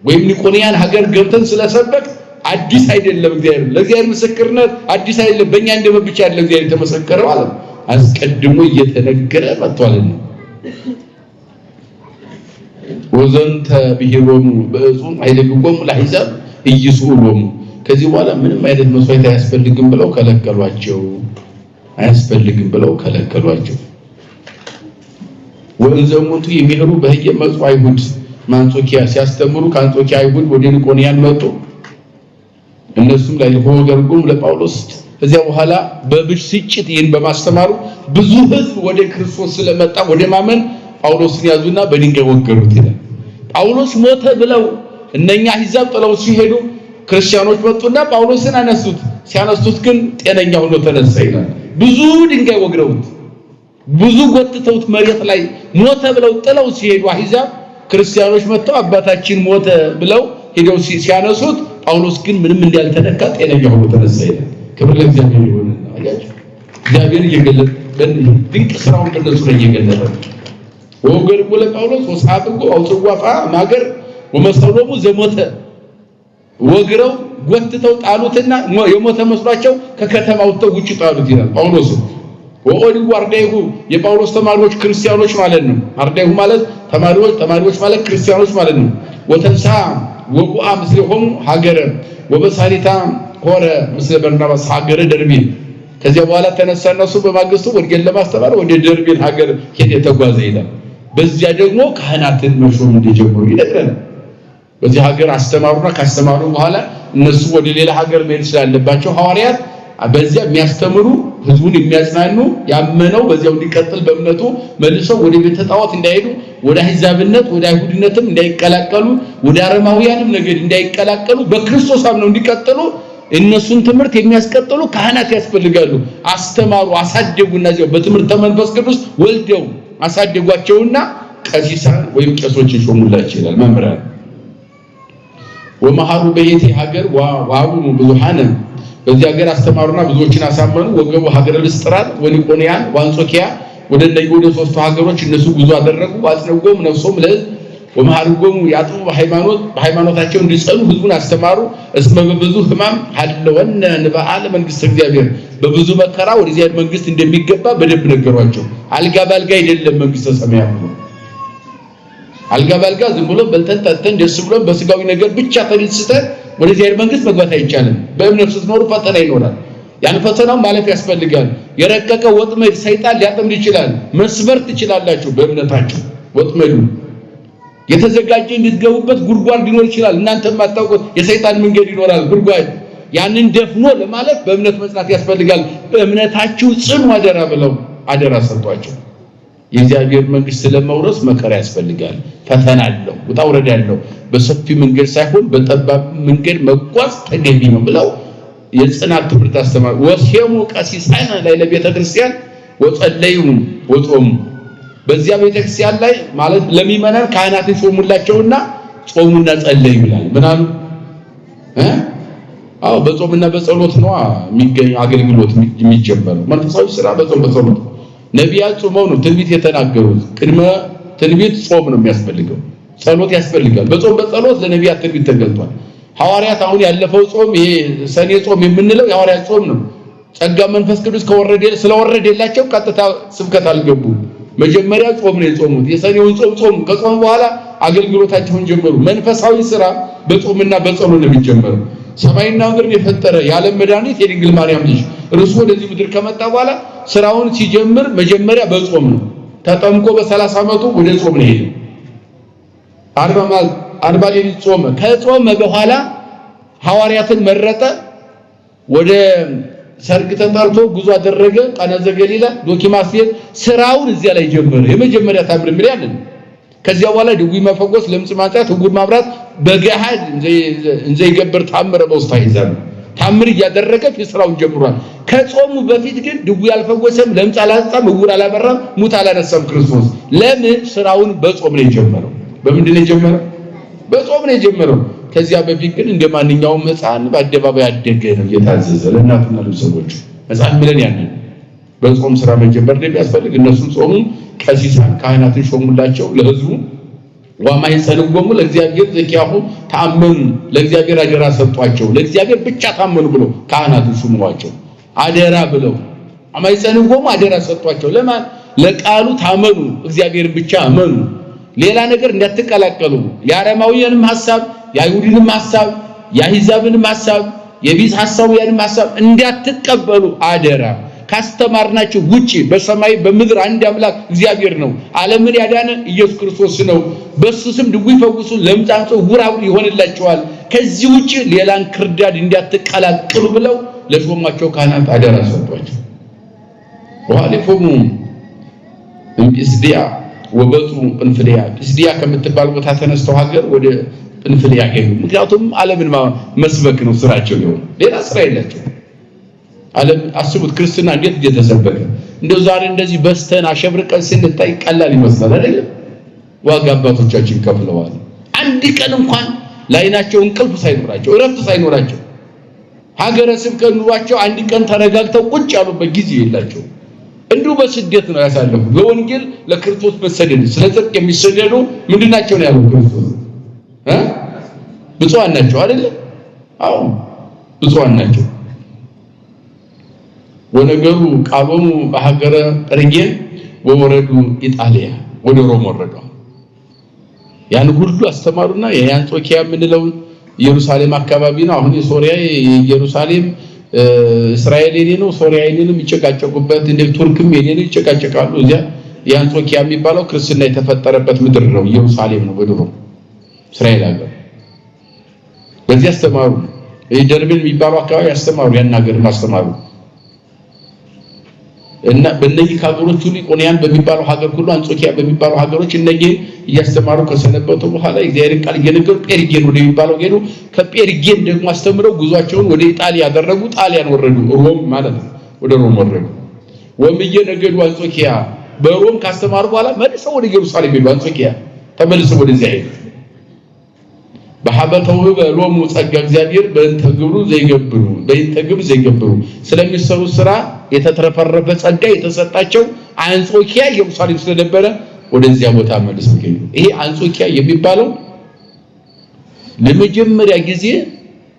ወይም ኒቆኒያን ሀገር ገብተን ስለሰበክ አዲስ አይደለም እግዚአብሔር ለእግዚአብሔር ምስክርነት አዲስ አይደለም በእኛ እንደምን ብቻ አይደለም እግዚአብሔር የተመሰከረው አለ አስቀድሞ እየተነገረ መጥቷል ወዘንተ ብሔሮሙ በእጹም አይደግቆም ለአሕዛብ ኢይስኡሎሙ ከዚህ በኋላ ምንም አይነት መስዋዕት አያስፈልግም ብለው ከለከሏቸው አያስፈልግም ብለው ከለከሏቸው ወንዘሙቱ የሚሄሩ በህየ መጽ አይሁድ ማንጾኪያ ሲያስተምሩ ከአንጾኪያ አይሁድ ወደ ኒቆኒያን መጡ እነሱም ላይ ሆገርጉም ለጳውሎስ ከዚያ በኋላ በብስጭት ይህን በማስተማሩ ብዙ ህዝብ ወደ ክርስቶስ ስለመጣ ወደ ማመን ጳውሎስን ያዙና በድንጋይ ወገሩት ይላል ጳውሎስ ሞተ ብለው እነኛ አሕዛብ ጥለው ሲሄዱ ክርስቲያኖች መጡና ጳውሎስን አነሱት ሲያነሱት ግን ጤነኛ ሆኖ ተነሳ ይላል ብዙ ድንጋይ ወግረውት ብዙ ጎትተውት መሬት ላይ ሞተ ብለው ጥለው ሲሄዱ አሕዛብ ክርስቲያኖች መጥተው አባታችን ሞተ ብለው ሄደው ሲያነሱት ጳውሎስ ግን ምንም እንዳልተነካ ጤነኛ ሆኖ ተነሳ ይላል ክብር ለእግዚአብሔር ይሁን አያችሁ እግዚአብሔር ይገለጥ ድንቅ ስራውን በእነሱ ላይ ይገለጣል ወገርቡ ለጳውሎስ ወሳብጎ አውጥዋፋ ማገር ወመሰሎሙ ዘሞተ ወግረው ጎትተው ጣሉትና የሞተ መስሏቸው ከከተማው ውጭ ጣሉት ይላል ጳውሎስ። ወኦዲው አርዳይሁ የጳውሎስ ተማሪዎች ክርስቲያኖች ማለት ነው። አርዳይሁ ማለት ተማሪዎች ማለት ክርስቲያኖች ማለት ነው። ወተንሳ ወቁአ ምስለሆሙ ሀገረ ወበሳሪታ ሆረ ምስለ በርናባስ ሀገረ ደርቢን። ከዚያ በኋላ ተነሳ እነሱ በማግስቱ ወንጌል ለማስተማር ወደ ደርቢን ሀገር ሄደ ተጓዘ ይላል። በዚያ ደግሞ ካህናትን መሾም እንደጀመሩ ይነግረናል። በዚህ ሀገር አስተማሩና ካስተማሩ በኋላ እነሱ ወደ ሌላ ሀገር መሄድ ስላለባቸው ሐዋርያት በዚያ የሚያስተምሩ ህዝቡን የሚያጽናኑ ያመነው በዚያው እንዲቀጥል በእምነቱ መልሰው ወደ ቤተ ጣዖት እንዳይሄዱ ወደ አሕዛብነት ወደ አይሁድነትም እንዳይቀላቀሉ ወደ አረማውያንም ነገድ እንዳይቀላቀሉ በክርስቶስ አምነው እንዲቀጥሉ እነሱን ትምህርት የሚያስቀጥሉ ካህናት ያስፈልጋሉ። አስተማሩ፣ አሳደጉና እዚያው በትምህርተ መንፈስ ቅዱስ ወልደው አሳደጓቸውና ቀሲሳን ወይም ቄሶችን ሾሙላቸው ይላል መምህራን። ወመሃሩ በየቲ ሀገር ወአቡኑ ብዙሃነ በዚህ ሀገር አስተማሩና ብዙዎችን አሳመኑ። ወገቡ ሀገረ ልስጥራን ወኒቆንያን ወአንጾኪያ ወደ ሶስቱ ሀገሮች እነሱ ጉዞ አደረጉ። አጽነጎም ነፍሶም ለሕዝብ ወመሃርጎሙ ያጥቡ በሃይማኖታቸው እንዲጸኑ ህዝቡን አስተማሩ። እስመ በብዙ ሕማም ሀለወነ ንበዓለ መንግስተ እግዚአብሔር በብዙ መከራ ወደ እግዚአብሔር መንግስት እንደሚገባ በደንብ ነገሯቸው። አልጋ ባልጋ አይደለም መንግስተ ሰማያት ነው። አልጋ ባልጋ ዝም ብሎ በልተን ጠጥተን ደስ ብሎን በስጋዊ ነገር ብቻ ተደስተን ወደ እግዚአብሔር መንግስት መግባት አይቻልም። በእምነት ስትኖሩ ፈተና ይኖራል። ያን ፈተናው ማለፍ ያስፈልጋል። የረቀቀ ወጥመድ ሰይጣን ሊያጠምድ ይችላል። መስበር ትችላላችሁ። በእምነታችሁ ወጥመዱ የተዘጋጀ እንድትገቡበት ጉድጓድ ሊኖር ይችላል። እናንተ የማታውቁት የሰይጣን መንገድ ይኖራል ጉድጓድ። ያንን ደፍኖ ለማለፍ በእምነት መጽናት ያስፈልጋል። በእምነታችሁ ጽኑ አደራ ብለው አደራ ሰጥቷቸው የእግዚአብሔር መንግስት ለመውረስ መከራ ያስፈልጋል። ፈተና አለው፣ ውጣ ውረድ አለው። በሰፊ መንገድ ሳይሆን በጠባብ መንገድ መጓዝ ተገቢ ነው ብለው የጽናት ትምህርት አስተማሩ። ወሴሙ ቀሲሳን ላይ ለቤተ ክርስቲያን ወጸለዩ ወጾሙ በዚያ ቤተ ክርስቲያን ላይ ማለት ለሚመናን ካህናትን ሾሙላቸውና ጾሙና ጸለዩ ይላል። ምን አሉ? አዎ በጾምና በጸሎት ነው የሚገኝ አገልግሎት የሚጀመረው። መንፈሳዊ ስራ በጾም በጸሎት ነቢያት ጾመው ነው ትንቢት የተናገሩት። ቅድመ ትንቢት ጾም ነው የሚያስፈልገው፣ ጸሎት ያስፈልጋል። በጾም በጸሎት ለነቢያት ትንቢት ተገልጧል። ሐዋርያት አሁን ያለፈው ጾም ይሄ ሰኔ ጾም የምንለው የሐዋርያት ጾም ነው። ጸጋ መንፈስ ቅዱስ ስለወረደላቸው ቀጥታ ስብከት አልገቡ። መጀመሪያ ጾም ነው የጾሙት። የሰኔውን ጾም ከጾም በኋላ አገልግሎታቸውን ጀመሩ። መንፈሳዊ ስራ በጾምና በጸሎት ነው የሚጀመረው። ሰማይና ምድርን የፈጠረ የዓለም መድኃኒት የድንግል ማርያም ልጅ እርሱ ወደዚህ ምድር ከመጣ በኋላ ስራውን ሲጀምር መጀመሪያ በጾም ነው። ተጠምቆ በ30 ዓመቱ ወደ ጾም ነው ሄደ። 40 ሌሊት ጾመ። ከጾመ በኋላ ሐዋርያትን መረጠ። ወደ ሰርግ ተጠርቶ ጉዞ አደረገ። ቃና ዘገሊላ ዶኪማስ ቤት ስራውን እዚያ ላይ ጀመረ። የመጀመሪያ ታምር ምን ያለን። ከዚያ በኋላ ድውይ መፈወስ፣ ለምጽ ማንጻት፣ ዕውር ማብራት በገሃድ እንዘ ይገብር ታምረ በውስተ አሕዛብ ታምር እያደረገ ስራውን ጀምሯል። ከጾሙ በፊት ግን ድውይ አልፈወሰም፣ ለምጽ አላንጻም፣ ዕውር አላበራም፣ ሙት አላነሳም ክርስቶስ። ለምን? ስራውን በጾም ነው የጀመረው። በምንድን ነው የጀመረው? በጾም ነው የጀመረው። ከዚያ በፊት ግን እንደማንኛውም ሕፃን በአደባባይ ያደገ ነው እየታዘዘ ለእናቱና ለቤተሰቦቹ። ሕፃን ብለን ያንን በጾም ስራ መጀመር እንደሚያስፈልግ እነሱም ጾሙ። ቀሲሳን ካህናትን ሾሙላቸው ለህዝቡ። ዋማይ ጸልጎሙ ለእግዚአብሔር ዘኪያሁ ታመኑ ለእግዚአብሔር አደራ ሰጧቸው። ለእግዚአብሔር ብቻ ታመኑ ብለው ካህናትን ሾሙዋቸው አደራ ብለው። አማይ ጸልጎሙ አደራ ሰጧቸው። ለማን? ለቃሉ ታመኑ፣ እግዚአብሔርን ብቻ አመኑ። ሌላ ነገር እንዳትቀላቀሉ። የአረማውያንም ሐሳብ፣ የአይሁድንም ሐሳብ፣ የአሕዛብንም ሐሳብ፣ የቢጽ ሐሳውያንም ሐሳብ እንዳትቀበሉ አደራ። ካስተማርናችሁ ውጪ በሰማይ በምድር አንድ አምላክ እግዚአብሔር ነው። ዓለምን ያዳነ ኢየሱስ ክርስቶስ ነው። በሱ ስም ድውይ ፈውሱ፣ ለምጽ አንጹ፣ ዕውር አብሩ ይሆንላችኋል። ከዚህ ውጪ ሌላን ክርዳድ እንዳትቀላቅሉ ብለው ለሾሟቸው ካህናት አደራ ሰጧቸው። ወሐሊፎሙ እምጲስድያ ወበጡ ጵንፍልያ። ጲስድያ ከምትባል ቦታ ተነስተው ሀገር ወደ ጵንፍልያ ሄዱ። ምክንያቱም ዓለምን መስበክ ነው ስራቸው። ይሆን ሌላ ስራ የላቸው። ዓለም አስቡት ክርስትና እንዴት እየተሰበከ እንደው ዛሬ እንደዚህ በስተን አሸብርቀን ስንታይ ቀላል ይመስላል አይደል? ዋጋ አባቶቻችን ከፍለዋል። አንድ ቀን እንኳን ላይናቸው እንቅልፍ ሳይኖራቸው እረፍት ሳይኖራቸው ሀገረ ስብከት ኑሯቸው አንድ ቀን ተረጋግተው ቁጭ ያሉበት ጊዜ የላቸው። እንዲሁ በስደት ነው ያሳለፉት። ለወንጌል ለክርስቶስ መሰደድ ስለጽድቅ የሚሰደዱ ምንድናቸው ነው ያለው ክርስቶስ ብፁዓን ናቸው አይደል? አዎ ብፁዓን ናቸው። ወነገሩ ቃሎሙ በሀገረ ጴርጌን ወወረዱ ኢጣሊያ ወደ ሮም ወረዱ። ያን ሁሉ አስተማሩና የአንጾኪያ የምንለው ኢየሩሳሌም አካባቢ ነው። አሁን የሶሪያ የኢየሩሳሌም እስራኤል የኔ ነው ሶሪያ የኔ ነው የሚጨቃጨቁበት እንደ ቱርክም የኔ ነው ይጨቃጨቃሉ። እዚያ የአንጾኪያ የሚባለው ክርስትና የተፈጠረበት ምድር ነው። ኢየሩሳሌም ነው በድሮ እስራኤል ሀገር። በዚህ አስተማሩ። ደርቤን የሚባለው አካባቢ አስተማሩ። ያን ሀገር ማስተማሩ እና በእነዚህ ሀገሮች ሁሉ ኢቆንያን በሚባለው ሀገር ሁሉ አንጾኪያ በሚባለው ሀገሮች እነዚህ እያስተማሩ ከሰነበቱ በኋላ እግዚአብሔር ቃል እየነገሩ ጴርጌን ወደሚባለው ሄዱ። ከጴርጌን ደግሞ አስተምረው ጉዟቸውን ወደ ኢጣሊያ ያደረጉ። ጣሊያን ወረዱ፣ ሮም ማለት ነው። ወደ ሮም ወረዱ። ወምዬ ነገዱ አንጾኪያ በሮም ካስተማሩ በኋላ መልሰው ወደ ኢየሩሳሌም ሄዱ። አንጾኪያ ተመልሰው ወደዚያ ሄዱ። በሐበተው በሎሙ ጸጋ እግዚአብሔር በእንተ ግብሩ ዘይገብሩ ስለሚሰሩ ስራ የተትረፈረፈ ጸጋ የተሰጣቸው አንጾኪያ ኢየሩሳሌም ስለነበረ ወደዚያ ቦታ መልሰው ሄዱ። ይሄ አንጾኪያ የሚባለው ለመጀመሪያ ጊዜ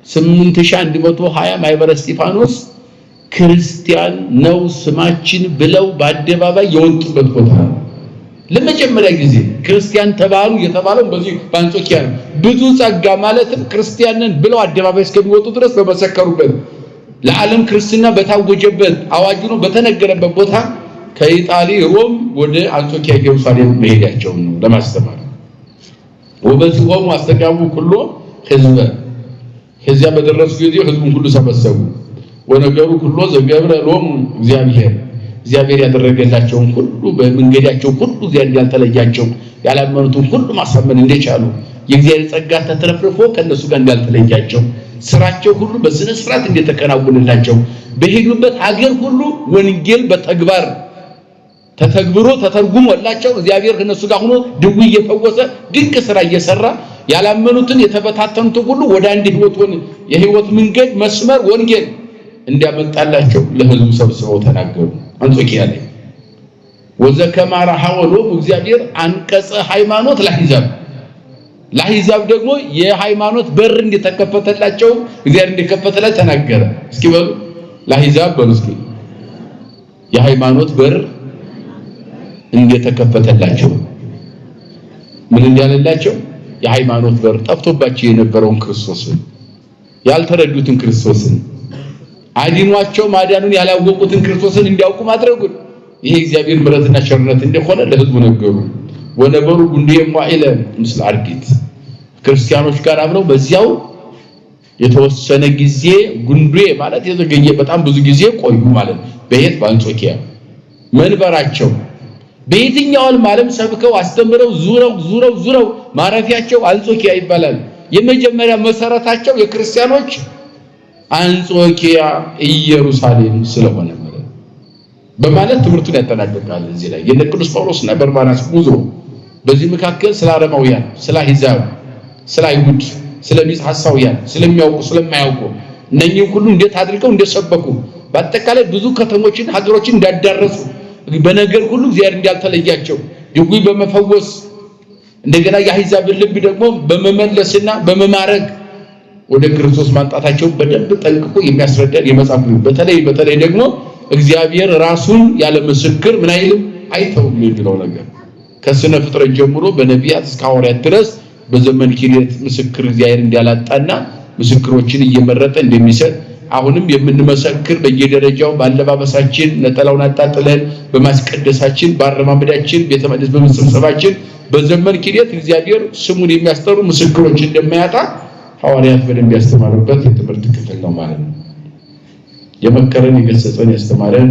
8120 ማይበረ እስጢፋኖስ ክርስቲያን ነው ስማችን ብለው በአደባባይ የወጡበት ቦታ ነው። ለመጀመሪያ ጊዜ ክርስቲያን ተባሉ የተባለው በዚህ በአንጾኪያ ነው። ብዙ ጸጋ ማለትም ክርስቲያንን ብለው አደባባይ እስከሚወጡ ድረስ በመሰከሩበት ለዓለም ክርስትና በታወጀበት አዋጅ ነው በተነገረበት ቦታ ከኢጣሊ ሮም ወደ አንጾኪያ ኢየሩሳሌም መሄዳቸው ነው ለማስተማር። ወበዚሁም አስተጋቡ ሁሉ ህዝበ ከዚያ በደረሱ ጊዜ ህዝቡን ሁሉ ሰበሰቡ። ወነገሩ ሁሉ ዘገብረ ሎሙ እግዚአብሔር ያደረገላቸውን ሁሉ በመንገዳቸው ሁሉ እግዚአብሔር ያልተለያቸው ያላመኑትን ሁሉ ማሳመን እንደቻሉ የእግዚአብሔር ጸጋ ተትረፍርፎ ከነሱ ጋር እንዳልተለያቸው ስራቸው ሁሉ በስነ ስርዓት እንደተከናወነላቸው በሄዱበት ሀገር ሁሉ ወንጌል በተግባር ተተግብሮ ተተርጉሞላቸው እግዚአብሔር ከነሱ ጋር ሆኖ ድውይ እየፈወሰ ድንቅ ስራ እየሰራ ያላመኑትን የተበታተኑትን ሁሉ ወደ አንድ የህይወት መንገድ መስመር ወንጌል እንዲያመጣላቸው ለህዝቡ ሰብስበው ተናገሩ። አንጾኪያ ላይ ወዘከማራ ሐወሎ እግዚአብሔር አንቀጸ ሃይማኖት ለአሕዛብ ደግሞ የሃይማኖት በር እንደተከፈተላቸው እግዚአብሔር እንደከፈተላቸው ተናገረ። እስኪ በሉ ለአሕዛብ በሉ እስኪ የሃይማኖት በር እንደተከፈተላቸው ምን እንዳለላቸው የሃይማኖት በር ጠፍቶባቸው የነበረውን ክርስቶስን ያልተረዱትን ክርስቶስን አዲኗቸው ማዳኑን ያላወቁትን ክርስቶስን እንዲያውቁ ማድረጉን ይሄ እግዚአብሔር ምሕረትና ቸርነት እንደሆነ ለህዝቡ ነገሩ። ወነበሩ ጉንዴ ማኢለ ምስለ አርዲት ክርስቲያኖች ጋር አብረው በዚያው የተወሰነ ጊዜ ጉንዴ ማለት የተገኘ በጣም ብዙ ጊዜ ቆዩ ማለት በየት በአንጾኪያ መንበራቸው በየትኛውም ዓለም ሰብከው አስተምረው ዙረው ማረፊያቸው አንጾኪያ ይባላል። የመጀመሪያ መሰረታቸው የክርስቲያኖች አንጾኪያ ኢየሩሳሌም ስለሆነ በማለት ትምህርቱን ያጠናቅቃል። እዚህ ላይ የነ ቅዱስ ጳውሎስና በርናባስ ጉዞ በዚህ መካከል ስለ አረማውያን፣ ስለ አሕዛብ፣ ስለ አይሁድ፣ ስለ ቢጽ ሐሳውያን፣ ስለሚያውቁ ስለማያውቁ እነኚህ ሁሉ እንዴት አድርገው እንደሰበኩ በአጠቃላይ ብዙ ከተሞችን ሀገሮችን እንዳዳረሱ በነገር ሁሉ እግዚአብሔር እንዳልተለያቸው ድውይ በመፈወስ እንደገና የአሕዛብን ልብ ደግሞ በመመለስና በመማረክ ወደ ክርስቶስ ማንጣታቸው በደንብ ጠንቅቆ የሚያስረዳን የመጽሐፍ ነው። በተለይ ደግሞ እግዚአብሔር ራሱን ያለ ምስክር ምን አይልም አይተውም የሚለው ነገር ከስነ ፍጥረት ጀምሮ በነቢያት እስከ ሐዋርያት ድረስ በዘመን ኪሪት ምስክር እግዚአብሔር እንዲያላጣና ምስክሮችን እየመረጠ እንደሚሰጥ አሁንም የምንመሰክር በየደረጃው ባለባበሳችን ነጠላውን አጣጥለን በማስቀደሳችን ባረማመዳችን ቤተ መቅደስ በመሰብሰባችን በዘመን ኪሪት እግዚአብሔር ስሙን የሚያስጠሩ ምስክሮች እንደማያጣ ሐዋርያት በደንብ ያስተማሩበት የትምህርት ክፍል ነው ማለት ነው። የመከረን የገሰጸን ያስተማረን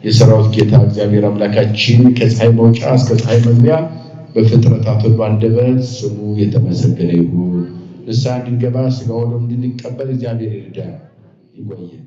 የሰራዊት ጌታ እግዚአብሔር አምላካችን ከፀሐይ መውጫ እስከ ፀሐይ መግቢያ በፍጥረታት ሁሉ አንደበት ስሙ የተመሰገነ ይሁን። ንስሐ እንድንገባ ሥጋውን እንድንቀበል እግዚአብሔር ይርዳን። ይቆየን።